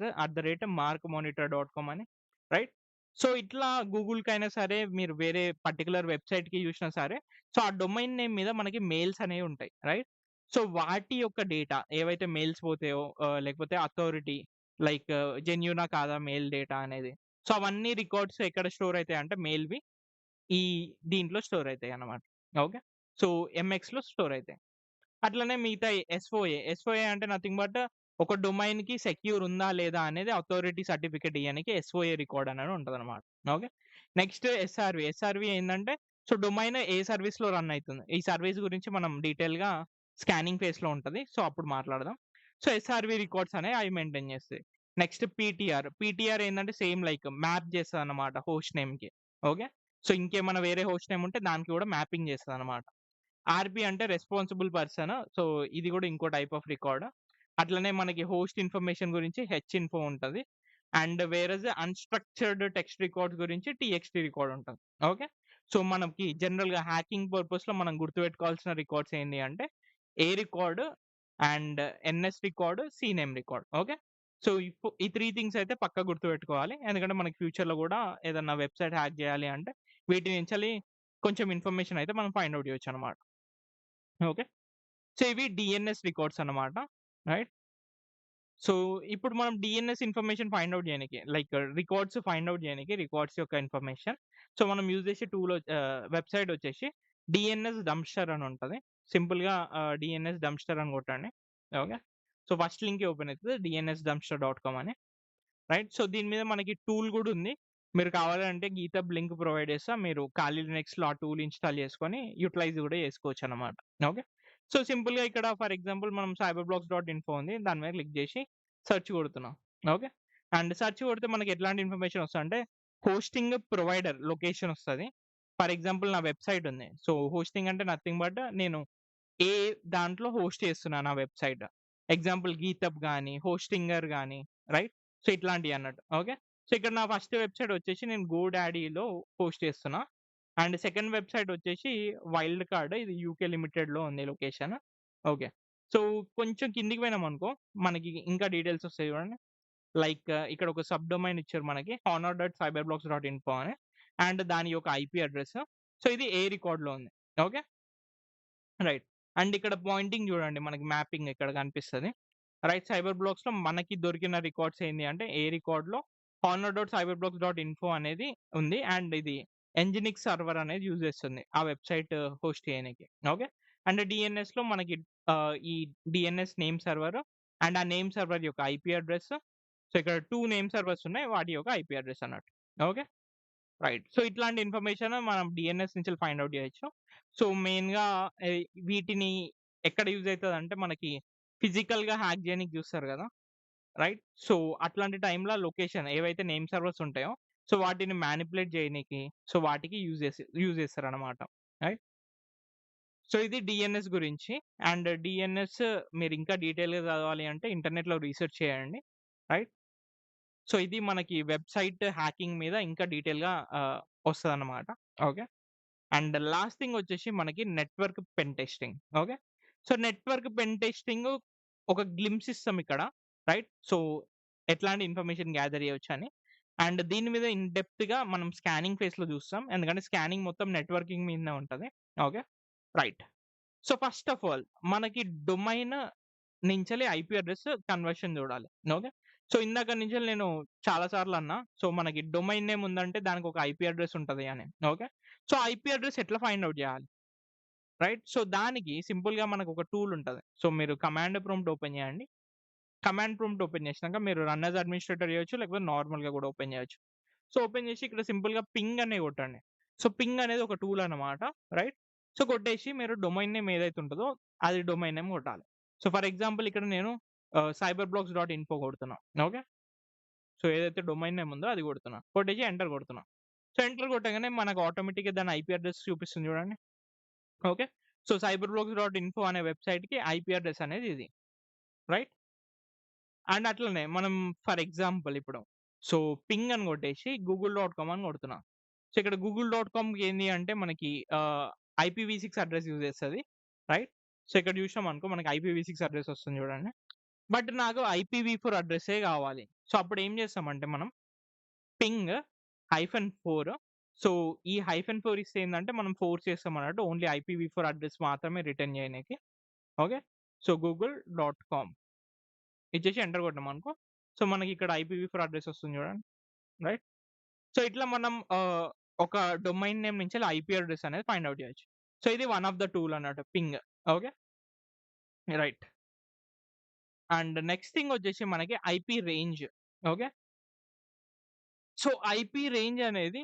@markmonitor.com అని. రైట్. సో, ఇట్లా గూగుల్‌కైనా సరే, మీరు వేరే పర్టిక్యులర్ వెబ్‌సైట్‌కి చూసినా సరే, సో, ఆ డొమైన్ నేమ్ మీద మనకి మెయిల్స్ అనేవి ఉంటాయి. రైట్. సో, వాటి యొక్క డేటా ఏవైతే మెయిల్స్ పోతాయో లేకపోతే అథారిటీ లైక్ జెన్యూనా కాదా మెయిల్ డేటా అనేది. సో, అవన్నీ రికార్డ్స్ ఎక్కడ స్టోర్ అయితాయంటే మెయిల్‌వి ఈ దీంట్లో స్టోర్ అయితాయన్నమాట. ఓకే. సో, ఎంఎక్స్‌లో స్టోర్ అయితాయి. అట్లనే మిగతాయి ఎస్ఓఏ అంటే నథింగ్ బట్ ఒక డొమైన్‌కి సెక్యూర్ ఉందా లేదా అనేది అథారిటీ సర్టిఫికేట్ ఇయ్యనికి ఎస్ఓఏ రికార్డ్ అనేది ఉంటదన్నమాట. ఓకే. నెక్స్ట్ ఎస్ఆర్‌వి ఏందంటే సో, డొమైన్ ఏ సర్విస్‌లో రన్ అయితుంది. ఈ సర్విస్ గురించి మనం డీటెయిల్‌గా స్కానింగ్ ఫేజ్‌లో ఉంటది. సో, అప్పుడు మాట్లాడదాం. సో, ఎస్ఆర్‌వి రికార్డ్స్ అనేవి అవి మెయింటైన్ చేస్తాయి. నెక్స్ట్ పీటీఆర్ ఏందంటే సేమ్ లైక్ మ్యాప్ చేస్తదన్నమాట హోస్ట్ నేమ్‌కి. ఓకే. సో, ఇంకేమైనా వేరే హోస్ట్ నేమ్ ఉంటే దానికి కూడా మ్యాపింగ్ చేస్తదన్నమాట. ఆర్‌పి అంటే రెస్పాన్సిబుల్ పర్సన్. సో, ఇది గూడా ఇంకో టైప్ ఆఫ్ రికార్డ్. అట్లనే మనకి హోస్ట్ ఇన్ఫర్మేషన్ గురించి హెచ్‌ఇన్ఫో ఉంటది. And various unstructured text records గురించి టీఎక్స్‌టీ రికార్డ్ ఉంటది. ఓకే. సో, మనకి జనరల్‌గా హ్యాకింగ్ పర్పస్‌లో మనం గుర్తుపెట్టుకోవాల్సిన రికార్డ్స్ ఏంటి అంటే A record and NS record, CNAME record. Okay. So, ఈ 3 థింగ్స్ అయితే పక్కా గుర్తుపెట్టుకోవాలి. ఎందుకంటే మనకి ఫ్యూచర్‌లో గూడా ఏదన్నా వెబ్‌సైట్ హ్యాక్ జేయాలి అంటే వీటి నుంచెల్లి కొంచెం ఇన్ఫర్మేషన్ అయితే మనం ఫైండ్ ఔట్ జేయొచ్చన్నమాట. ఓకే. సో, ఇవి డీఎన్ఎస్ రికార్డ్స్ అన్నమాట. రైట్. సో, ఇప్పుడు మనం డీఎన్ఎస్ ఇన్ఫర్మేషన్ ఫైండ్ ఔట్ జేయనికి లైక్ రికార్డ్స్ ఫైండ్ ఔట్ జేయనికి రికార్డ్స్ యొక్క ఇన్ఫర్మేషన్. సో, మనం యూజ్ చేసే వెబ్‌సైట్ వచ్చేసి డీఎన్ఎస్ డంప్‌స్టర్ అని ఉంటది. సింపుల్‌గా డీఎన్ఎస్ డంప్‌స్టర్ అని కొట్టండి. ఓకే. సో, ఫస్ట్ లింకే ఓపెన్ అయితది dnsdumpster.com అని. రైట్. సో, దీని మీద మనకి టూల్ గూడా ఉంది. మీరు కావాలంటే గీతబ్ లింక్ ప్రొవైడ్ చేస్తా. మీరు ఖాళీ లినక్స్‌లో ఆ టూల్ ఇన్‌స్టాల్ చేసుకొని యుటిలైజ్ గూడా చేసుకోవచ్చన్నమాట. ఓకే. సో, సింపుల్‌గా ఇక్కడ ఫర్ ఎగ్జాంపుల్ మనం cyberblocks.info ఉంది. దాని మీద క్లిక్ చేసి సెర్చ్ కొడుతున్నాం. ఓకే. అండ్ సెర్చ్ కొడితే మనకి ఎట్లాంటి ఇన్ఫర్మేషన్ వస్తదంటే హోస్టింగ్ ప్రొవైడర్ లొకేషన్ వస్తది. ఫర్ ఎగ్జాంపుల్ నా వెబ్‌సైట్ ఉంది. సో, హోస్టింగ్ అంటే నథింగ్ బట్ నేను ఏ దాంట్లో హోస్ట్ చేస్తున్నా నా వెబ్‌సైట్. ఎగ్జాంపుల్ గీతబ్ గాని, హోస్టింగర్ గాని రైట్. సో, ఇట్లాంటియన్నట్టు. ఓకే. సో, ఇక్కడ నా ఫస్ట్ వెబ్‌సైట్ వచ్చేసి నేను గోడాడీలో హోస్ట్ చేస్తున్నా. అండ్ సెకండ్ వెబ్‌సైట్ వచ్చేసి వైల్డ్ కార్డ్ ఇది యూకే లిమిటెడ్‌లో ఉంది లొకేషన్. ఓకే. సో, కొంచెం కిందికి పోయినామనుకో మనకి ఇంకా డీటెయిల్స్ వస్తాయి చూడండి. లైక్ ఇక్కడ ఒక సబ్ డొమైన్ ఇచ్చారు మనకి honor.cyberblocks.info అని. అండ్ దాని యొక్క ఐపీ అడ్రెస్. సో, ఇది ఏ రికార్డ్‌లో ఉంది. ఓకే. రైట్. అండ్ ఇక్కడ పాయింటింగ్ చూడండి మనకి మ్యాపింగ్ ఇక్కడ కనిపిస్తది. రైట్. సైబర్ బ్లాక్స్‌లో మనకి దొరికిన రికార్డ్స్ ఏంది అంటే ఏ రికార్డ్‌లో honor.cyberblocks.info అనేది ఉంది. అండ్ ఇది ఎంజినిక్స్ సర్వర్ అనేది యూజ్ చేస్తుంది. ఆ వెబ్‌సైట్ హోస్ట్ చేయనికి. ఓకే. అండ్ డీఎన్ఎస్‌లో మనకి ఈ డీఎన్ఎస్ నేమ్ సర్వర్ అండ్ ఆ నేమ్ సర్వర్ యొక్క ఐపీ అడ్రెస్. సో, ఇక్కడ 2 నేమ్ సర్వర్స్ ఉన్నాయి. వాటి యొక్క ఐపీ అడ్రెస్ అన్నట్టు. ఓకే. రైట్. సో, ఇట్లాంటి ఇన్ఫర్మేషన్ మనం డీఎన్ఎస్ నుంచి ఫైండ్ ఔట్ చేయొచ్చు. సో, మెయిన్‌గా వీటిని ఎక్కడ యూజ్ అయితదంటే మనకి ఫిజికల్‌గా హ్యాక్ చేయనీకి చూస్తారు గదా! రైట్. సో, అట్లాంటి టైంలో లొకేషన్ ఏవైతే నేమ్ సర్వర్స్ ఉంటాయో సో, వాటిని మానిప్యులేట్ చేయనీకి సో, వాటికి యూజ్ చేస్తారనమాట. రైట్. సో, ఇది డీఎన్ఎస్ గురించి. అండ్ డీఎన్ఎస్ మీరు ఇంకా డీటెయిల్‌గా చదవాలి అంటే ఇంటర్నెట్‌లో రీసెర్చ్ చేయండి. రైట్. సో, ఇది మనకి వెబ్‌సైట్ హ్యాకింగ్ మీద ఇంకా డీటెయిల్‌గా వస్తదన్నమాట. ఓకే. అండ్ లాస్ట్ థింగ్ వచ్చేసి మనకి network pen testing. Okay. So, network pen testing ఒక గ్లింప్స్ ఇస్తాం ఇక్కడ. రైట్. సో, ఎట్లాంటి ఇన్ఫర్మేషన్ గ్యాదర్ చేయొచ్చని. అండ్ దీని మీద ఇన్ డెప్త్‌గా మనం స్కానింగ్ ఫేస్‌లో చూస్తాం. ఎందుకంటే స్కానింగ్ మొత్తం నెట్వర్కింగ్ మీదనే ఉంటది. Okay. Right. So, first of all మనకి డొమైన్ నించెల్లి ఐపీ అడ్రెస్ కన్వర్షన్ చూడాలి. ఓకే. సో, ఇందాక నుంచెల్లి నేను చాలా సార్లు అన్నా. సో, మనకి డొమైన్ నేమ్ ఉందంటే దానికి ఒక ఐపీ అడ్రెస్ ఉంటది అని. ఓకే. సో, ఐపీ అడ్రెస్ ఎట్లా ఫైండ్ ఔట్ చేయాలి? రైట్. సో, దానికి సింపుల్‌గా మనకు ఒక టూల్ ఉంటది. సో, మీరు కమాండ్ ప్రాంప్ట్ ఓపెన్ చేయండి. కమాండ్ ప్రాంప్ట్ ఓపెన్ చేసినాక మీరు రన్ యాస్ అడ్మినిస్ట్రేటర్ చేయొచ్చు. లేకపోతే నార్మల్‌గా కూడా ఓపెన్ చేయొచ్చు. సో, ఓపెన్ చేసి ఇక్కడ సింపుల్‌గా పింగ్ అనే కొట్టండి. సో, పింగ్ అనేది ఒక టూల్ అన్నమాట. రైట్. సో, కొట్టేసి మీరు డొమైన్ నేమ్ ఏదైతే ఉంటదో అది డొమైన్ నేమ్ కొట్టాలి. సో, ఫర్ ఎగ్జాంపుల్ ఇక్కడ నేను cyberblocks.info కొడుతున్నా. ఓకే. సో, ఏదైతే డొమైన్ నేమ్ ఉందో అది కొడుతున్నా. కొట్టేసి ఎంటర్ కొడుతున్నా. సో, ఎంటర్ కొట్టంగానే మనకు ఆటోమేటిక్‌గా దాని ఐపీ అడ్రెస్ చూపిస్తుంది చూడండి. ఓకే. సో, cyberblocks.info అనే వెబ్‌సైట్‌కి ఐపీ అడ్రెస్ అనేది ఇది. రైట్. అండ్ అట్లనే మనం ఫర్ ఎగ్జాంపుల్ ఇప్పుడు సో, పింగ్ అని కొట్టేసి గూగుల్.కామ్ అని కొడుతున్నా. సో, ఇక్కడ గూగుల్.కామ్‌కి ఏంది అంటే మనకి ఐపీవీ6 అడ్రెస్ యూజ్ చేస్తది. రైట్? సో, ఇక్కడ చూసినామనుకో మనకి ఐపీవీ6 అడ్రెస్ వస్తుంది చూడండి. బట్ నాకు ఐపీవీ4 అడ్రెస్సే కావాలి. సో, అప్పుడు ఏం చేస్తామంటే మనం పింగ్ -4 సో, ఈ -4 ఇస్తే ఏందంటే మనం ఫోర్స్ చేస్తాం అన్నట్టు ఓన్లీ ఐపీవీ4 అడ్రెస్ మాత్రమే రిటర్న్ చేయనీకి. ఓకే. సో, గూగుల్.కామ్ ఇచ్చేసి ఎంటర్ కొట్టామనుకో సో, మనకి ఇక్కడ ఐపీవీ4 అడ్రెస్ వస్తుంది చూడండి. రైట్? సో, ఇట్లా మనం ఒక డొమైన్ నేమ్ నుంచి ఐపీ అడ్రెస్ అనేది ఫైండ్ ఔట్ చేయొచ్చు. సో, ఇది వన్ ఆఫ్ ద టూల్ అన్నట్టు ping. Okay. Right. And next thing వచ్చేసి మనకి IP range. Okay. So, IP range అనేది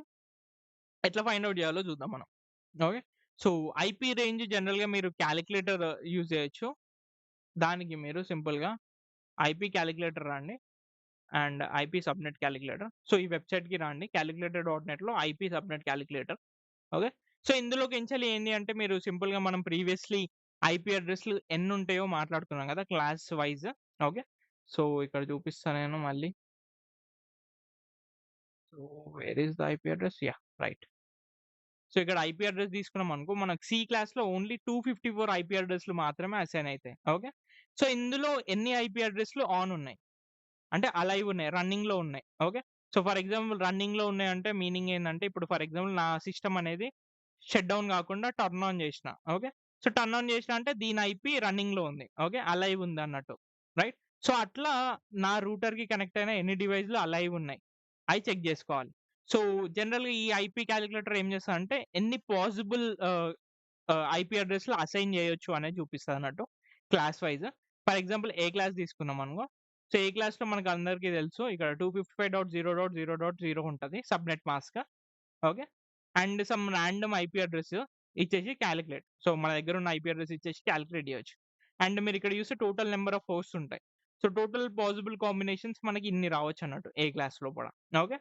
ఎట్లా ఫైండ్ ఔట్ చేయాలో చూద్దాం మనం. ఓకే. సో, ఐపీ రేంజ్ జనరల్‌గా మీరు కాలిక్యులేటర్ యూజ్ చేయొచ్చు. దానికి మీరు సింపుల్‌గా ఐపీ కాలిక్యులేటర్ రండి. And IP subnet calculator. So, ఈ వెబ్‌సైట్‌కి రండి. calculator.net‌లో IP subnet calculator. Okay. So, ఇందులోకించెలి ఏంది అంటే మీరు సింపుల్‌గా మనం ప్రీవియస్‌లీ ఐపీ అడ్రెస్‌లు ఎన్నుంటాయో మాట్లాడుకున్నాం కదా! Class vice. ఓకే. సో, ఇక్కడ చూపిస్తా నేను మళ్ళీ. So, where is the IP address? Yeah! Right. So, ఇక్కడ ఐపీ అడ్రెస్ తీసుకున్నామనుకో మనకు సి క్లాస్‌లో ఓన్లీ 254 ఐపీ అడ్రెస్‌లు మాత్రమే అసైన్ అయితాయి. ఓకే. సో, ఇందులో ఎన్ని ఐపీ అడ్రెస్‌లు ఆన్ ఉన్నాయి? అంటే అలైవ్ ఉన్నాయి. రన్నింగ్‌లో ఉన్నాయి. ఓకే. సో, ఫర్ ఎగ్జాంపుల్ రన్నింగ్‌లో ఉన్నాయంటే మీనింగ్ ఏందంటే ఇప్పుడు ఫర్ ఎగ్జాంపుల్ నా సిస్టమ్ అనేది షట్ డౌన్ కాకుండా టర్న్ ఆన్ చేసిన. ఓకే. సో, టర్న్ ఆన్ చేసినా అంటే దీని ఐపీ రన్నింగ్‌లో ఉంది. ఓకే. అలైవ్ ఉందన్నట్టు. రైట్? సో, అట్లా నా రూటర్‌కి కనెక్ట్ అయిన ఎన్ని డివైస్‌లు అలైవ్ ఉన్నాయి. అయి చెక్ జేసుకోవాలి. సో, జనరల్‌గా ఈ ఐపీ కాలిక్యులేటర్ ఏం చేస్తదంటే ఎన్ని పాసిబుల్ ఐపీ అడ్రెస్‌లు అసైన్ చేయొచ్చు అనేది చూపిస్తదన్నట్టు class wise. For example A class తీసుకున్నామనుకో సో, ఏ క్లాస్‌లో మనకందరికీ తెలుసు ఇక్కడ 255.0.0.0 ఉంటది subnet mask. Okay. And some random IP address ఇచ్చేసి కాలిక్యులేట్. సో, మన దగ్గర ఉన్న ఐపీ అడ్రెస్ ఇచ్చేసి కాలిక్యులేట్ చేయొచ్చు. అండ్ మీరు ఇక్కడ చూస్తే టోటల్ నంబర్ ఆఫ్ హోస్ట్స్ ఉంటాయి. సో, టోటల్ పాసిబుల్ కాంబినేషన్స్ మనకి ఇన్ని రావచ్చన్నట్టు ఏ క్లాస్ లోపల. ఓకే.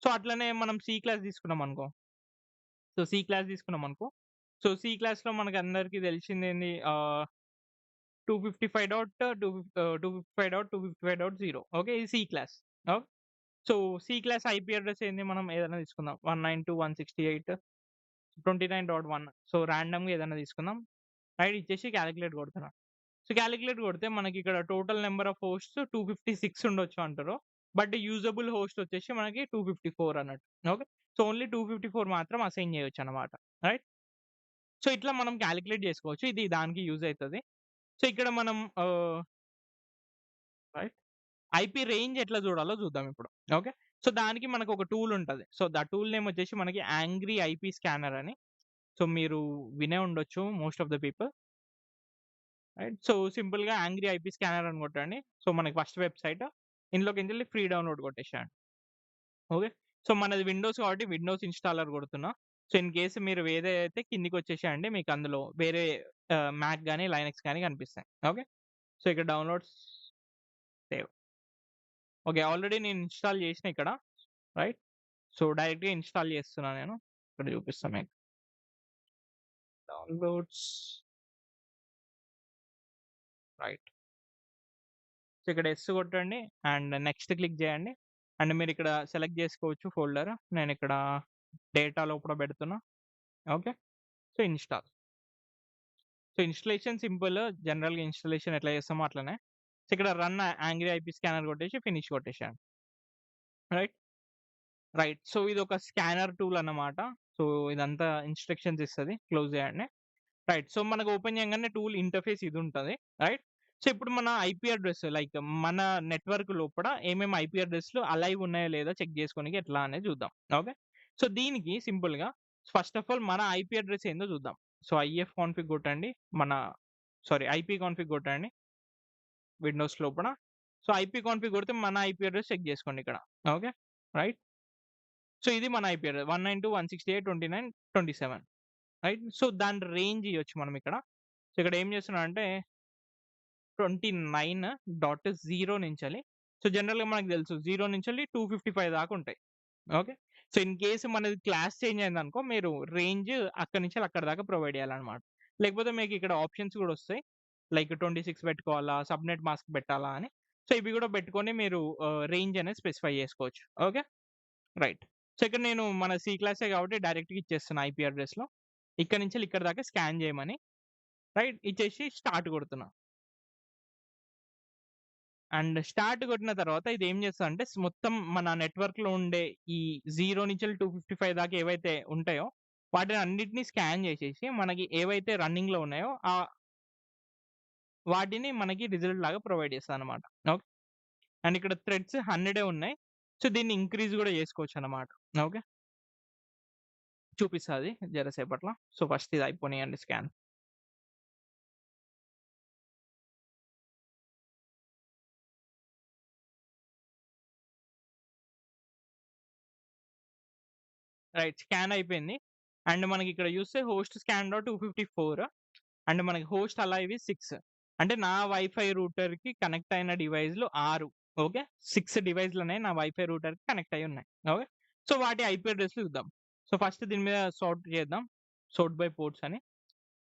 సో, అట్లనే మనం సి క్లాస్ తీసుకున్నామనుకో సో, సి క్లాస్ తీసుకున్నామనుకో సో, సి క్లాస్‌లో మనకందరికీ తెలిసిందేంది 255.255.255.0 ఓకే. ఇది C class. Okay. So, C class IP address ఏంది మనం ఏదైనా తీసుకుందాం. 192.168.29.1 సో, రాండమ్‌గా ఏదైనా తీసుకుందాం. రైట్ ఇచ్చేసి కాలిక్యులేట్ కొడుతున్నా. సో, కాలిక్యులేట్ కొడితే మనకిక్కడ టోటల్ నంబర్ ఆఫ్ హోస్ట్స్ 256 ఉండొచ్చు అంటారు. బట్ యూజబుల్ హోస్ట్ వచ్చేసి మనకి 254 అన్నట్టు. ఓకే. సో, ఓన్లీ 254 మాత్రం అసైన్ చేయొచ్చన్నమాట. రైట్. సో, ఇట్లా మనం కాలిక్యులేట్ చేసుకోవచ్చు. ఇది దానికి యూజ్ అయితది. సో, ఇక్కడ మనం రైట్. ఐపీ రేంజ్ ఎట్లా చూడాలో చూద్దాం ఇప్పుడు. ఓకే. సో, దానికి మనకొక టూల్ ఉంటది. సో, ద టూల్ నేమ్ వచ్చేసి మనకి యాంగ్రీ ఐపీ స్కానర్ అని. సో, మీరు వినే ఉండొచ్చు most of the people. Right. So, సింపుల్‌గా యాంగ్రీ ఐపీ స్కానర్ అని కొట్టండి. సో, మనకి ఫస్ట్ వెబ్‌సైట్. ఇందులోకెళ్ళి ఫ్రీ డౌన్‌లోడ్ కొట్టేసేయండి. ఓకే. సో, మనది విండోస్ కాబట్టి విండోస్ ఇన్‌స్టాలర్ కొడుతున్నా. సో, ఇన్ కేస్ మీరు వేరే అయితే కిందకొచ్చేసేయండి. మీకు అందులో వేరే మ్యాక్ గాని, లైనక్స్ గాని కనిపిస్తాయి. ఓకే. సో, ఇక్కడ డౌన్‌లోడ్స్ సేవ్. ఓకే. ఆల్రెడీ నేను ఇన్‌స్టాల్ చేసిన ఇక్కడ. రైట్. సో, డైరెక్ట్‌గా ఇన్‌స్టాల్ చేస్తున్నా నేను. ఇక్కడ చూపిస్తా మీకు. Downloads right. సో, ఇక్కడ యెస్ కొట్టండి. అండ్ నెక్స్ట్ క్లిక్ చేయండి. అండ్ మీరిక్కడ సెలెక్ట్ చేసుకోవచ్చు ఫోల్డర్. నేనిక్కడ డేటా లోపల పెడుతున్నా. Okay. So, install. So, installation simple. జనరల్‌గా ఇన్‌స్టాలేషన్ ఎట్లా చేస్తామో అట్లనే. సో, ఇక్కడ రన్ యాంగ్రీ ఐపీ స్కానర్ కొట్టేసి ఫినిష్ కొట్టేసేయండి. రైట్. రైట్. సో, ఇదొక స్కానర్ టూల్ అన్నమాట. సో, ఇదంతా ఇన్‌స్ట్రక్షన్స్ ఇస్తది. క్లోజ్ చేయండి. రైట్. సో, మనకు ఓపెన్ చేయంగానే టూల్ ఇంటర్‌ఫేస్ ఇదుంటది. రైట్. సో, ఇప్పుడు మన ఐపీ అడ్రెస్ లైక్ మన నెట్‌వర్క్ లోపల ఏమేమి ఐపీ అడ్రెస్‌లు అలైవ్ ఉన్నాయో లేదో చెక్ చేసుకోనికి ఎట్లా అనేది చూద్దాం. ఓకే. సో, దీనికి సింపుల్‌గా ఫస్ట్ ఆఫ్ ఆల్ మన ఐపీ అడ్రెస్ ఏందో చూద్దాం. సో, ఐఎఫ్ కాన్ఫిగ్ కొట్టండి. మన ఐపీ కాన్ఫిగ్ కొట్టండి విండోస్ లోపల. సో, ఐపీ కాన్ఫిగ్ కొడితే మన ఐపీ అడ్రెస్ చెక్ చేసుకోండి ఇక్కడ. ఓకే. రైట్. సో, ఇది మన ఐపీ అడ్రెస్ 192.168.29.27 రైట్. సో, దాని రేంజ్ ఇయ్యొచ్చు మనం ఇక్కడ. సో, ఇక్కడ ఏం చేస్తున్నానంటే 29.0 నుంచెల్లి సో, జనరల్‌గా మనకు తెలుసు 0 నుంచెల్లి 255 దాకా ఉంటాయి. ఓకే. సో, ఇన్ కేస్ మనది క్లాస్ చేంజ్ అయిందనుకో మీరు రేంజ్ అక్కడి నుంచి అక్కడి దాకా ప్రొవైడ్ చేయాలన్నమాట. లేకపోతే మీకు ఇక్కడ ఆప్షన్స్ కూడా వస్తాయి. లైక్ 26 పెట్టుకోవాలా, సబ్‌నెట్ మాస్క్ పెట్టాలా అని. సో, సో, ఇవి గూడా పెట్టుకొని మీరు రేంజ్ అనేది స్పెసిఫై జేసుకోవచ్చు. ఓకే. రైట్. సో, ఇక్కడ నేను మన సి క్లాసే గాబట్టి డైరెక్ట్‌గా ఇచ్చేస్తున్నా ఐపీ అడ్రెస్‌లో. ఇక్కడి నుంచెల్లి ఇక్కడి దాకా స్కాన్ జేయమని. రైట్. ఇచ్చేసి స్టార్ట్ గొడుతున్నా. అండ్ స్టార్ట్ కొట్టిన తర్వాత ఇదేం చేస్తదంటే మొత్తం మన నెట్వర్క్‌లో ఉండే ఈ 0 నుంచెల్లి 255 దాకా ఏవైతే ఉంటాయో వాటిని అన్నిటిని స్కాన్ చేసేసి మనకి ఏవైతే రన్నింగ్‌లో ఉన్నాయో వాటిని మనకి రిజల్ట్ లాగా ప్రొవైడ్ చేస్తదనమాట. ఓకే. అండ్ ఇక్కడ థ్రెడ్స్ 100 ఉన్నాయి. సో, దీన్ని ఇంక్రీజ్ గూడా చేసుకోవచ్చనమాట. ఓకే. చూపిస్తది జర సేపట్ల. సో, ఫస్ట్ ఇది అయిపోనియండి స్కాన్. రైట్. స్కాన్ అయిపోయింది. అండ్ మనకిక్కడ చూస్తే హోస్ట్ స్కాన్‌లో 254 అండ్ మనకి హోస్ట్ అలైవ్ 6 అంటే నా వైఫై రూటర్‌కి కనెక్ట్ అయిన డివైస్‌లు 6 ఓకే. 6 డివైస్‌లనేయి నా వైఫై రూటర్‌కి కనెక్ట్ అయ్యి ఉన్నాయి. ఓకే. సో, వాటి ఐపీ అడ్రెస్‌లు చూద్దాం. సో, ఫస్ట్ దీని మీద సార్ట్ చేద్దాం. సార్ట్ బై పోర్ట్స్ అని.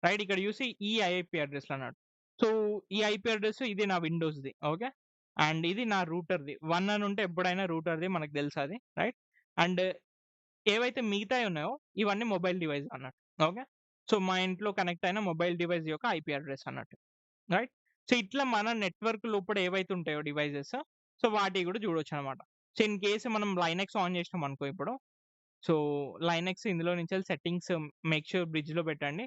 రైట్. ఇక్కడ చూసి ఈ ఐపీ అడ్రెస్‌లు అన్నాడు. సో, ఈ ఐపీ అడ్రెస్ ఇది నా విండోస్‌ది. ఓకే. అండ్ ఇది నా రూటర్‌ది. 1 అని ఉంటే ఎప్పుడైనా రూటర్‌ది మనకు తెలుసది. రైట్. అండ్ ఏవైతే మిగతాయి ఉన్నాయో ఇవన్నీ మొబైల్ డివైస్ అన్నట్టు. ఓకే. సో, మా ఇంట్లో కనెక్ట్ అయిన మొబైల్ డివైస్ యొక్క ఐపీ అడ్రెస్ అన్నట్టు. రైట్. సో, ఇట్లా మన నెట్వర్క్ లోపల ఏవైతే ఉంటాయో డివైసెస్ సో, వాటియి గూడా చూడొచ్చనమాట. సో, ఇన్ కేస్ మనం లైనక్స్ ఆన్ చేసినామనుకో ఇప్పుడు. సో, లైనక్స్ ఇందులో నుంచెల్లి సెట్టింగ్స్ మేక్ ష్యూర్ బ్రిడ్జ్‌లో పెట్టండి.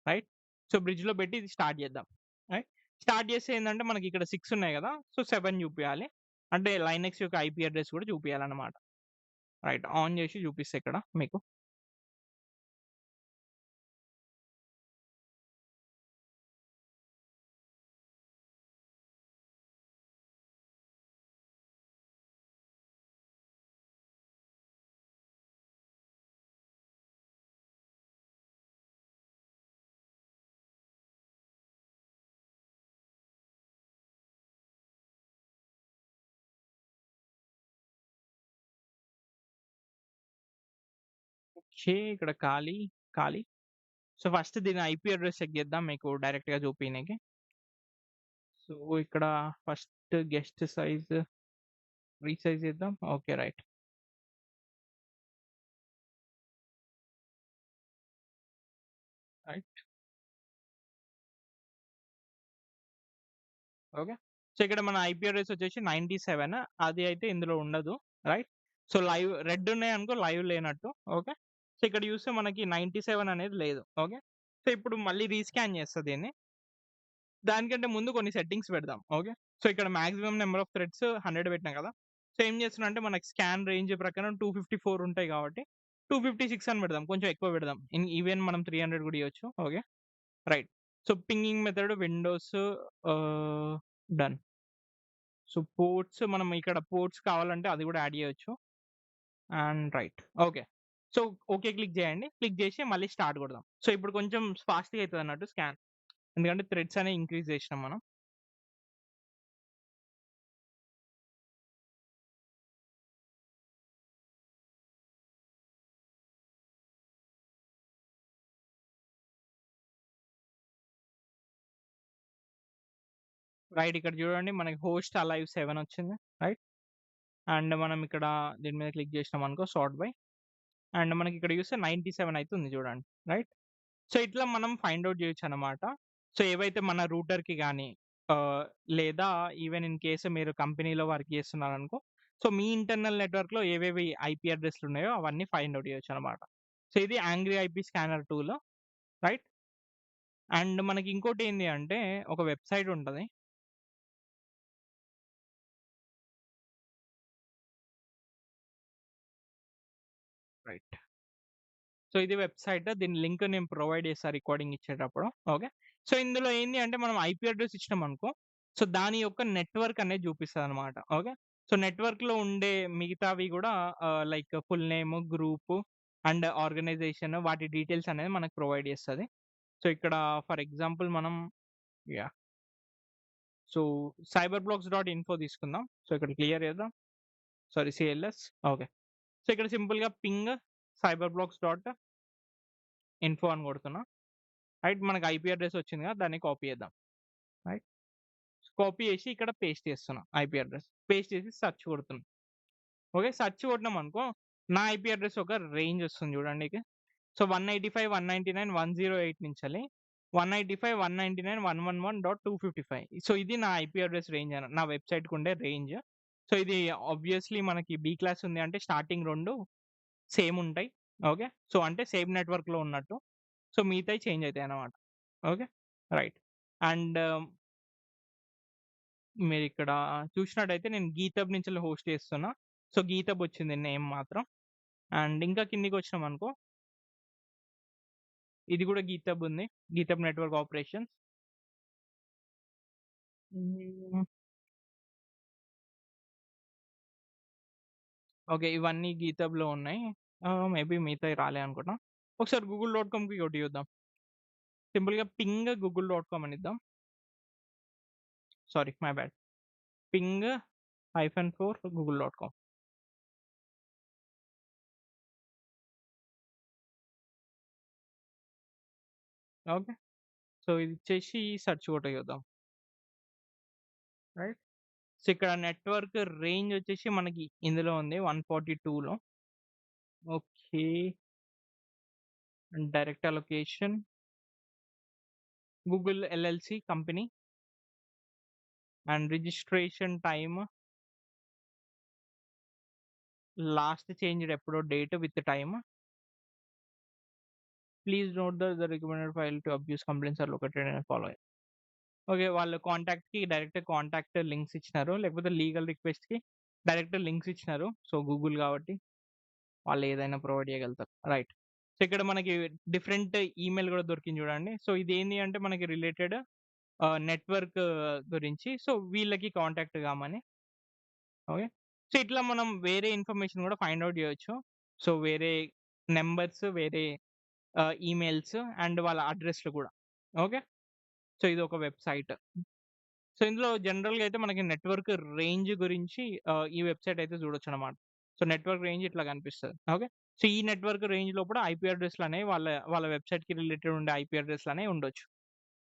రైట్. సో, బ్రిడ్జ్‌లో పెట్టి ఇది స్టార్ట్ చేద్దాం. రైట్. స్టార్ట్ చేస్తే ఏందంటే మనకి ఇక్కడ 6 ఉన్నాయి గదా! సో, 7 చూపియాలి. అంటే లైనక్స్ యొక్క ఐపీ అడ్రెస్ కూడా చూపియాలన్నమాట. రైట్. ఆన్ చేసి చూపిస్తా ఇక్కడ మీకు. ఓకే. ఇక్కడ ఖాళీ, ఖాళీ. సో, ఫస్ట్ దీని ఐపీ అడ్రెస్ చెక్ చేద్దాం మీకు డైరెక్ట్‌గా చూపియనీకి. సో, ఇక్కడ ఫస్ట్ గెస్ట్ సైజ్ రీసైజ్ చేద్దాం. Okay. Right. Right. Okay. So, ఇక్కడ మన ఐపీ అడ్రెస్ వచ్చేసి 97 అది అయితే ఇందులో ఉండదు. రైట్. సో, లైవ్ రెడ్ ఉన్నాయనుకో లైవ్ లేనట్టు. ఓకే. సో, ఇక్కడ చూస్తే మనకి 97 అనేది లేదు. ఓకే. సో, ఇప్పుడు మళ్ళీ రీస్కాన్ చేస్తా దీన్ని. దానికంటే ముందు కొన్ని సెట్టింగ్స్ పెడదాం. ఓకే. సో, ఇక్కడ మాక్సిమం నంబర్ ఆఫ్ థ్రెడ్స్ 100 పెట్టినా కదా! సో, ఏం చేస్తున్నా అంటే మనకి స్కాన్ రేంజ్ ప్రకారం 254 ఉంటాయి కాబట్టి 256 అని పెడదాం. కొంచెం ఎక్కువ పెడదాం. ఈవెన్ మనం 300 కూడా ఇయొచ్చు. Okay. Right. So, pinging method Windows ah, done. So, ports మనం ఇక్కడ పోర్ట్స్ కావాలంటే అది కూడా యాడ్ చేయొచ్చు. And right. Okay. So, okay click చేయండి. క్లిక్ చేసి మళ్ళీ స్టార్ట్ కొడదాం. సో, ఇప్పుడు కొంచెం ఫాస్ట్‌గా అయితదన్నట్టు స్కాన్. ఎందుకంటే థ్రెడ్స్ అనేవి ఇంక్రీజ్ చేసినాం మనం. రైట్. ఇక్కడ చూడండి మనకి హోస్ట్ అలైవ్ 7 వచ్చింది. రైట్. అండ్ మనం ఇక్కడ దీని మీద క్లిక్ చేసినామనుకో సార్ట్ బై అండ్ మనకి ఇక్కడ చూస్తే 97 అయితే ఉంది చూడండి. రైట్. సో, ఇట్లా మనం ఫైండ్ ఔట్ చేయొచ్చనమాట. సో, ఏవైతే మన రూటర్‌కి గాని ఆహ్, లేదా ఈవెన్ ఇన్ కేస్ మీరు కంపెనీలో వర్క్ చేస్తున్నారనుకో, సో, మీ ఇంటర్నల్ నెట్వర్క్‌లో ఏవేవి ఐపీ అడ్రెస్‌లు ఉన్నాయో అవన్నీ ఫైండ్ ఔట్ చేయొచ్చనమాట. సో, ఇది angry IP scanner tool. Right. And మనకి ఇంకోటేంది అంటే ఒక వెబ్‌సైట్ ఉంటది. రైట్. సో, ఇది వెబ్‌సైట్. దీని లింక్ నేను ప్రొవైడ్ చేస్తా రికార్డింగ్ ఇచ్చేటప్పుడు. ఓకే. సో, ఇందులో ఏంది అంటే మనం ఐపీ అడ్రెస్ ఇచ్చినామనుకో, సో, దాని యొక్క నెట్వర్క్ అనేది చూపిస్తదనమాట. ఓకే. సో, నెట్వర్క్‌లో ఉండే మిగతావి గూడా like full name, group and organisation వాటి డీటెయిల్స్ అనేది మనకు ప్రొవైడ్ చేస్తది. సో, ఇక్కడ ఫర్ ఎగ్జాంపుల్ మనం యాహ్! సో, cyberblocks.info తీసుకుందాం. సో, ఇక్కడ క్లియర్ చేద్దాం. సారీ సీఎల్ఎస్. ఓకే. సో, ఇక్కడ సింపుల్‌గా పింగ్ cyberblocks.info అని కొడుతున్నా. రైట్. మనకు ఐపీ అడ్రెస్ వచ్చింది కదా! దాన్ని కాపీ చేద్దాం. రైట్. కాపీ చేసి ఇక్కడ పేస్ట్ చేస్తున్నా ఐపీ అడ్రెస్. పేస్ట్ చేసి సెర్చ్ కొడుతున్నా. ఓకే. సెర్చ్ కొట్టినామనుకో నా ఐపీ అడ్రెస్ ఒక రేంజ్ వస్తుంది చూడండి ఇక. సో 185, 199, 108 నుంచెల్లి 185, 199, 111.255 సో ఇది నా ఐపీ అడ్రెస్ రేంజ్ నా వెబ్‌సైట్‌కి ఉండే రేంజ్. సో ఇది ఆబ్వియస్‌లీ మనకి బి క్లాస్ ఉంది అంటే స్టార్టింగ్ 2 సేమ్ ఉంటాయి. ఓకే. సో అంటే సేమ్ నెట్‌వర్క్‌లో ఉన్నట్టు. సో మిగతాయి చేంజ్ అయితాయన్నమాట. ఓకే. రైట్. అండ్ మీరిక్కడ చూసినట్టయితే నేను గీతబ్ నుంచెల్లి హోస్ట్ చేస్తున్నా. సో గీతబ్ వచ్చింది నేమ్ మాత్రం. అండ్ ఇంకా కిందకొచ్చినామనుకో ఇది కూడా గీతబ్ ఉంది. గీతబ్ నెట్వర్క్ ఆపరేషన్స్. హ్మ్. ఓకే. ఇవన్నీ గీతబ్‌లో ఉన్నాయి. మేబీ మిగతాయి రాలే అనుకుంటా. ఒకసారి గూగుల్.కామ్‌కి కొట్టి చూద్దాం. సింపుల్‌గా పింగ్ గూగుల్.కామ్ అని ఇద్దాం. Sorry my bad. Ping -4 Google dot com. Okay. So ఇది ఇచ్చేసి సెర్చ్ కొట్టి చూద్దాం. రైట్. సో ఇక్కడ నెట్వర్క్ రేంజ్ వచ్చేసి మనకి ఇందులో ఉంది 142లో. Okay. And direct allocation. Google LLC company. And registration time. Last changed ఎప్పుడో date with time. Please note the recommended file to abuse complaints are located in following. Okay. వాళ్ళు కాంటాక్ట్‌కి direct contact links ఇచ్చినారు. లేకపోతే legal రిక్వెస్ట్‌కి direct links ఇచ్చినారు. So Google కాబట్టి వాళ్ళు ఏదైనా ప్రొవైడ్ చేయగలుగుతారు. రైట్. సో ఇక్కడ మనకి డిఫరెంట్ ఈమెయిల్ కూడా దొరికింది చూడండి. సో ఇదేంది అంటే మనకి రిలేటెడ్ నెట్వర్క్ గురించి. సో వీళ్ళకి కాంటాక్ట్ కామని. ఓకే. సో ఇట్లా మనం వేరే ఇన్ఫర్మేషన్ కూడా ఫైండ్ ఔట్ చేయొచ్చు. సో వేరే నంబర్స్, వేరే ఈమెయిల్స్ అండ్ వాళ్ళ అడ్రెస్‌లు కూడా. ఓకే. సో ఇదొక వెబ్‌సైట్. సో ఇందులో జనరల్‌గా అయితే మనకి నెట్వర్క్ రేంజ్ గురించి ఈ వెబ్‌సైట్ అయితే చూడొచ్చనమాట. సో నెట్వర్క్ రేంజ్ ఇట్లా కనిపిస్తది. ఓకే. సో ఈ నెట్వర్క్ రేంజ్ లోపల ఐపీ అడ్రెస్‌లనేవి వాళ్ళ వెబ్‌సైట్‌కి రిలేటెడ్ ఉండే ఐపీ అడ్రెస్‌లనేవి ఉండొచ్చు.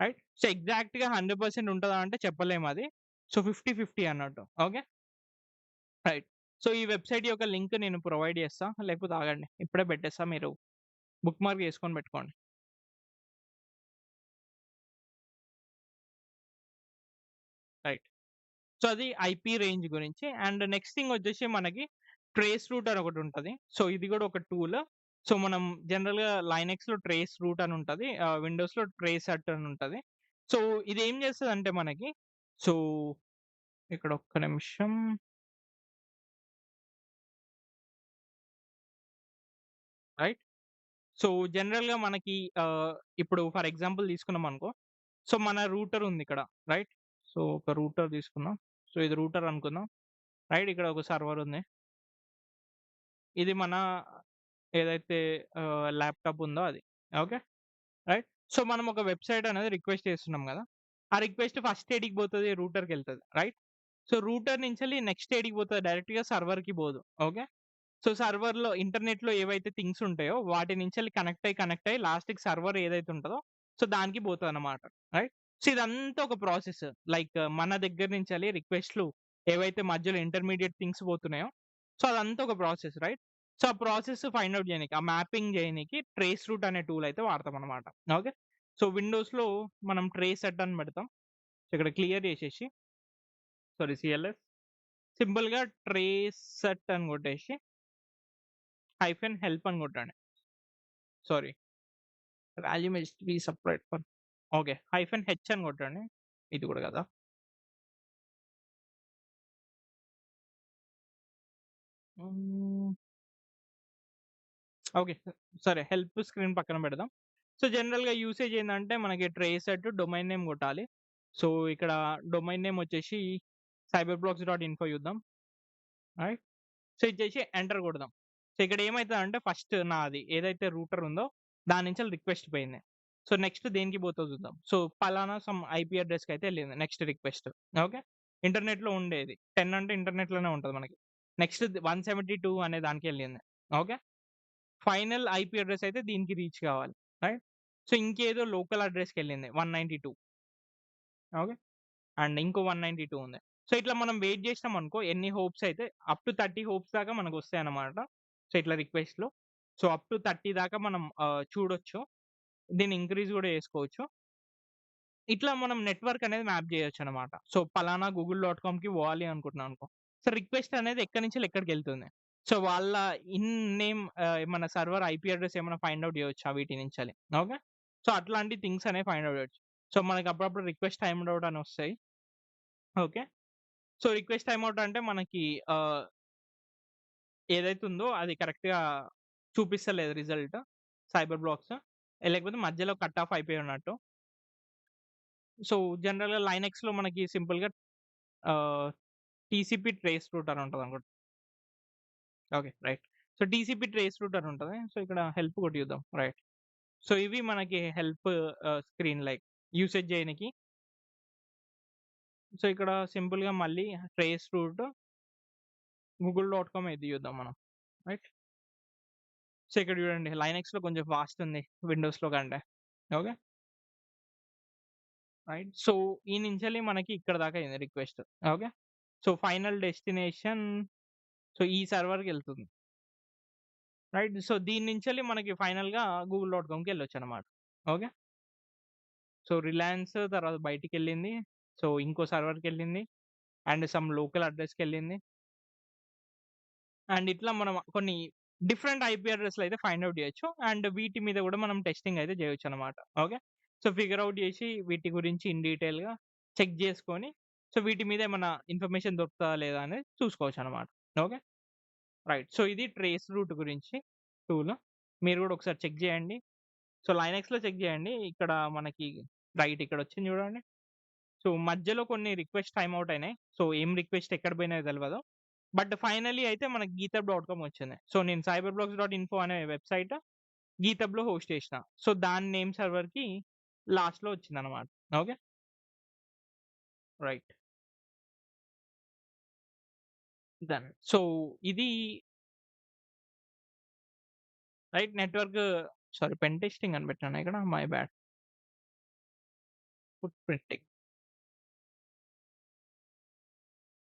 రైట్. సో ఎగ్జాక్ట్‌గా 100% ఉంటదా అంటే చెప్పలేమది. సో 50, 50 అన్నట్టు. ఓకే. రైట్. సో ఈ వెబ్‌సైట్ యొక్క లింక్ నేను ప్రొవైడ్ చేస్తా. లేకపోతే ఆగండి. ఇప్పుడే పెట్టేస్తా. మీరు బుక్‌మార్క్ చేసుకొని పెట్టుకోండి. రైట్. సో అది ఐపీ రేంజ్ గురించి. అండ్ నెక్స్ట్ థింగ్ వచ్చేసి మనకి ట్రేస్ రూట్ అని ఒకటుంటది. సో ఇది కూడా ఒక టూల్. సో మనం జనరల్‌గా లైనక్స్‌లో ట్రేస్ రూట్ అని ఉంటది. విండోస్‌లో ట్రేస్ అట్ అని ఉంటది. సో ఇదేం చేస్తదంటే మనకి సో ఇక్కడ ఒక్క నిమిషం. రైట్. సో జనరల్‌గా మనకి ఇప్పుడు ఫర్ ఎగ్జాంపుల్ తీసుకున్నామనుకో. సో మన రూటర్ ఉంది ఇక్కడ. రైట్. సో ఒక రూటర్ తీసుకుందాం. సో ఇది రూటర్ అనుకుందాం. రైట్. ఇక్కడ ఒక సర్వర్ ఉంది. ఇది మన ఏదైతే ల్యాప్‌టాప్ ఉందో అది. ఓకే. రైట్. సో మనం ఒక వెబ్‌సైట్ అనేది రిక్వెస్ట్ చేస్తున్నాం గదా! ఆ రిక్వెస్ట్ ఫస్ట్ ఏడికి పోతది? రూటర్‌కెళ్తది. రైట్. సో రూటర్ నుంచెల్లి నెక్స్ట్ ఏడికి పోతది? డైరెక్ట్‌గా సర్వర్‌కి పోదు. ఓకే. సో సర్వర్‌లో ఇంటర్నెట్‌లో ఏవైతే థింగ్స్ ఉంటాయో వాటి నుంచెల్లి కనెక్ట్ అయ్యి లాస్ట్‌కి సర్వర్ ఏదైతే ఉంటదో సో దానికి పోతదన్నమాట. రైట్. సో ఇదంతా ఒక ప్రాసెస్. లైక్ మన దగ్గర నుంచెల్లి రిక్వెస్ట్‌లు ఏవైతే మధ్యలో ఇంటర్మీడియేట్ థింగ్స్ పోతున్నాయో సో అదంతా ఒక ప్రాసెస్. రైట్. సో ఆ ప్రాసెస్ ఫైండ్ ఔట్ చేయనీకి, ఆ మ్యాపింగ్ చేయనీకి ట్రేస్ రూట్ అనే టూల్ అయితే వాడతామన్నమాట. ఓకే. సో విండోస్‌లో మనం ట్రేస్ ఎట్ అని పెడతాం. సో ఇక్కడ క్లియర్ చేసేసి సారీ సీఎల్ఎస్ సింపుల్‌గా ట్రేస్ సెట్ అని కొట్టేసి -హెల్ప్ అని కొట్టండి. Sorry. Value must be separate for okay. -H అని కొట్టండి. ఇది కూడా కదా! హ్మ్. ఓకే. సరే హెల్ప్ స్క్రీన్ పక్కన పెడదాం. సో జనరల్‌గా యూసేజ్ ఏందంటే మనకి ట్రేస్ ఎట్ డొమైన్ నేమ్ కొట్టాలి. సో ఇక్కడ డొమైన్ నేమ్ వచ్చేసి cyberblocks.info చూద్దాం. రైట్. సో ఇచ్చేసి ఎంటర్ కొడదాం. సో ఇక్కడ ఏమైతదంటే ఫస్ట్ నాది ఏదైతే రూటర్ ఉందో దాని నుంచెల్లి రిక్వెస్ట్ పోయింది. సో నెక్స్ట్ దేనికి పోతదో చూద్దాం. సో పలానా సమ్ ఐపీ అడ్రెస్‌కైతే ఎళ్ళింది నెక్స్ట్ రిక్వెస్ట్. ఓకే. ఇంటర్నెట్‌లో ఉండేది. 10 అంటే ఇంటర్నెట్‌లోనే ఉంటది మనకి. నెక్స్ట్ 172 అనే దానికెళ్ళింది. ఓకే. ఫైనల్ ఐపీ అడ్రెస్ అయితే దీనికి రీచ్ కావాలి. రైట్. సో ఇంకేదో లోకల్ అడ్రెస్‌కెళ్ళింది 192. ఓకే. అండ్ ఇంకో 192 ఉంది. సో, ఇట్లా మనం వెయిట్ జేసినామనుకో ఎన్ని హోప్స్ అయితే అప్ టు 30 హోప్స్ దాకా మనకొస్తాయన్నమాట. సో, ఇట్లా రిక్వెస్ట్‌లు. సో, అప్ టు 30 దాకా మనం చూడొచ్చు. దీన్ని ఇంక్రీజ్ గూడా జేసుకోవచ్చు. ఇట్లా మనం నెట్వర్క్ అనేది మ్యాప్ జేయొచ్చన్నమాట. సో, పలానా గూగుల్.కామ్‌కి పోవాలి అనుకుంటున్నాం అనుకో. సో, రిక్వెస్ట్ అనేది ఎక్కడి నుంచి ఎక్కడికెళ్తుంది. సో, వాళ్ళ ఇన్ నేమ్ మన సర్వర్ ఐపీ అడ్రెస్ ఏమైనా ఫైండ్ ఔట్ జేయొచ్చా వీటి నుంచెల్లి. ఓకే. సో, అట్లాంటి థింగ్స్ అనేవి ఫైండ్ ఔట్ జేయొచ్చు. సో, మనకి అప్పుడప్పుడు రిక్వెస్ట్ టైమ్డ్ ఔట్ అని వస్తాయి. Okay. So, request time out అంటే మనకి ఆహ్, ఏదైతే ఉందో అది కరెక్ట్‌గా చూపిస్తలేదు రిజల్ట్ సైబర్ బ్లాక్స్. లేకపోతే మధ్యలో కట్ ఆఫ్ అయిపోయి ఉన్నట్టు. సో, జనరల్‌గా లైనెక్స్‌లో మనకి సింపుల్‌గా ఆహ్, టీసీపీ ట్రేస్ రూట్ అని ఉంటదనుకుంటా. Okay. Right. So, TCP traceroute అని ఉంటది. సో, ఇక్కడ హెల్ప్ కొట్టి చూద్దాం. రైట్. సో, ఇవి మనకి హెల్ప్ స్క్రీన్ లైక్ యూసేజ్ చేయనికి. సో, ఇక్కడ సింపుల్‌గా మళ్ళీ ట్రేస్ రూట్ గూగుల్.కామ్ ఇది చూద్దాం మనం. రైట్. సో, ఇక్కడ చూడండి లైనెక్స్‌లో కొంచెం ఫాస్ట్ ఉంది విండోస్‌లో కంటే. ఓకే. రైట్. సో, ఈ నుంచెల్లి మనకి ఇక్కడ దాకా అయింది request. Okay. So, final destination so, ఈ సర్వర్‌కెళ్తుంది. రైట్. సో, దీని నుంచెల్లి మనకి ఫైనల్‌గా గూగుల్.కామ్‌కి ఎళ్ళొచ్చన్నమాట. ఓకే. సో, రిలయన్స్ తర్వాత బయటికెళ్ళింది. సో, ఇంకో సర్వర్‌కెళ్ళింది. అండ్ సమ్ లోకల్ అడ్రెస్‌కెళ్ళింది. అండ్ ఇట్లా మనం కొన్ని డిఫరెంట్ ఐపీ అడ్రెస్‌లయితే ఫైండ్ ఔట్ జేయొచ్చు. అండ్ వీటి మీద గూడా మనం టెస్టింగ్ అయితే జేయొచ్చన్నమాట. ఓకే. సో, ఫిగర్ ఔట్ జేసి వీటి గురించి ఇన్ డీటెయిల్‌గా చెక్ జేసుకొని, సో, వీటి మీద ఏమన్నా ఇన్ఫర్మేషన్ దొరుకుతదా లేదా అనేది చూసుకోవచ్చన్నమాట. ఓకే. రైట్. సో, ఇది ట్రేస్ రూట్ గురించి టూల్. మీరు గూడా ఒకసారి చెక్ జేయండి. సో, లైనక్స్‌లో చెక్ జేయండి. ఇక్కడ మనకి రైట్ ఇక్కడొచ్చింది జూడండి. సో, మధ్యలో కొన్ని రిక్వెస్ట్ టైమ్ ఔట్ అయినాయి. సో, ఏం రిక్వెస్ట్ ఎక్కడ పోయినాయో తెలవదు. బట్ ఫైనల్లీ అయితే మనకి గీతబ్.కామ్ వచ్చింది. సో, నేను cyberblocks.info అనే వెబ్‌సైట్ గీతబ్‌లో హోస్ట్ చేసిన. సో, దాని నేమ్ సర్వర్‌కి లాస్ట్‌లో వచ్చిందన్నమాట. ఓకే. రైట్. డన్. సో, ఇది right network sorry pen testing అని పెట్టానా ఇక్కడ? My bad. Footprinting.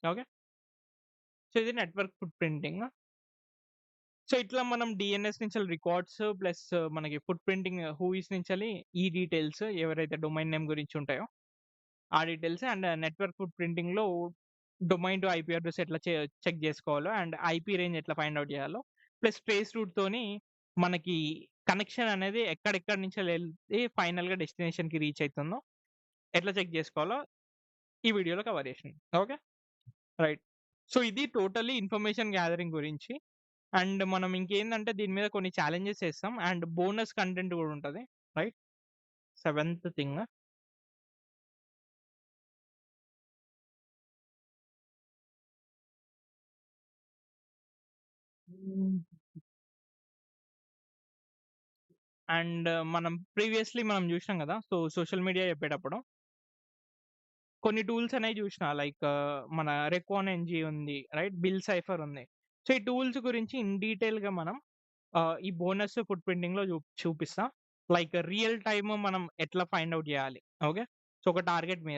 Okay. So, ఇది నెట్వర్క్ ఫుట్ ప్రింటింగ్. సో, ఇట్లా మనం డీఎన్ఎస్ నుంచెల్లి రికార్డ్స్ ప్లస్ మనకి ఫుట్ ప్రింటింగ్ హూయిస్ నుంచెల్లి ఈ డీటెయిల్స్ ఎవరైతే డొమైన్ నేమ్ గురించి ఉంటాయో ఆ డీటెయిల్స్ అండ్ నెట్వర్క్ ఫుట్ ప్రింటింగ్‌లో డొమైన్ టు ఐపీ అడ్రెస్ ఎట్లా చెక్ జేసుకోవాలో అండ్ ఐపీ రేంజ్ ఎట్లా ఫైండ్ ఔట్ జేయాలో ప్లస్ ట్రేస్ రూట్‌తోని మనకి కనెక్షన్ అనేది ఎక్కడెక్కడి నుంచెల్లి ఫైనల్‌గా డెస్టినేషన్‌కి రీచ్ అయితుందో ఎట్లా చెక్ జేసుకోవాలో ఈ వీడియోలో కవర్ చేసినాం. ఓకే. రైట్. సో, ఇది టోటల్లీ ఇన్ఫర్మేషన్ గ్యాదరింగ్ గురించి. అండ్ మనం ఇంకేందంటే దీని మీద కొన్ని ఛాలెంజెస్ చేస్తాం. అండ్ బోనస్ కంటెంట్ గూడా ఉంటది. రైట్. Seventh thing. అండ్ మనం ప్రీవియస్‌లీ మనం జూసినాం గదా! సో, సోషల్ మీడియా చెప్పేటప్పుడు కొన్ని టూల్స్ అనేవి జూసినా లైక్ మన రెకాన్ ఎన్‌జీ ఉంది. రైట్. బిల్ సైఫర్ ఉంది. సో, ఈ టూల్స్ గురించి ఇన్ డీటెయిల్‌గా మనం ఈ బోనస్ ఫుట్ ప్రింటింగ్‌లో చూపిస్తా. లైక్ రియల్ టైమ్ మనం ఎట్లా ఫైండ్ ఔట్ జేయాలి. ఓకే. సో, ఒక టార్గెట్ మీద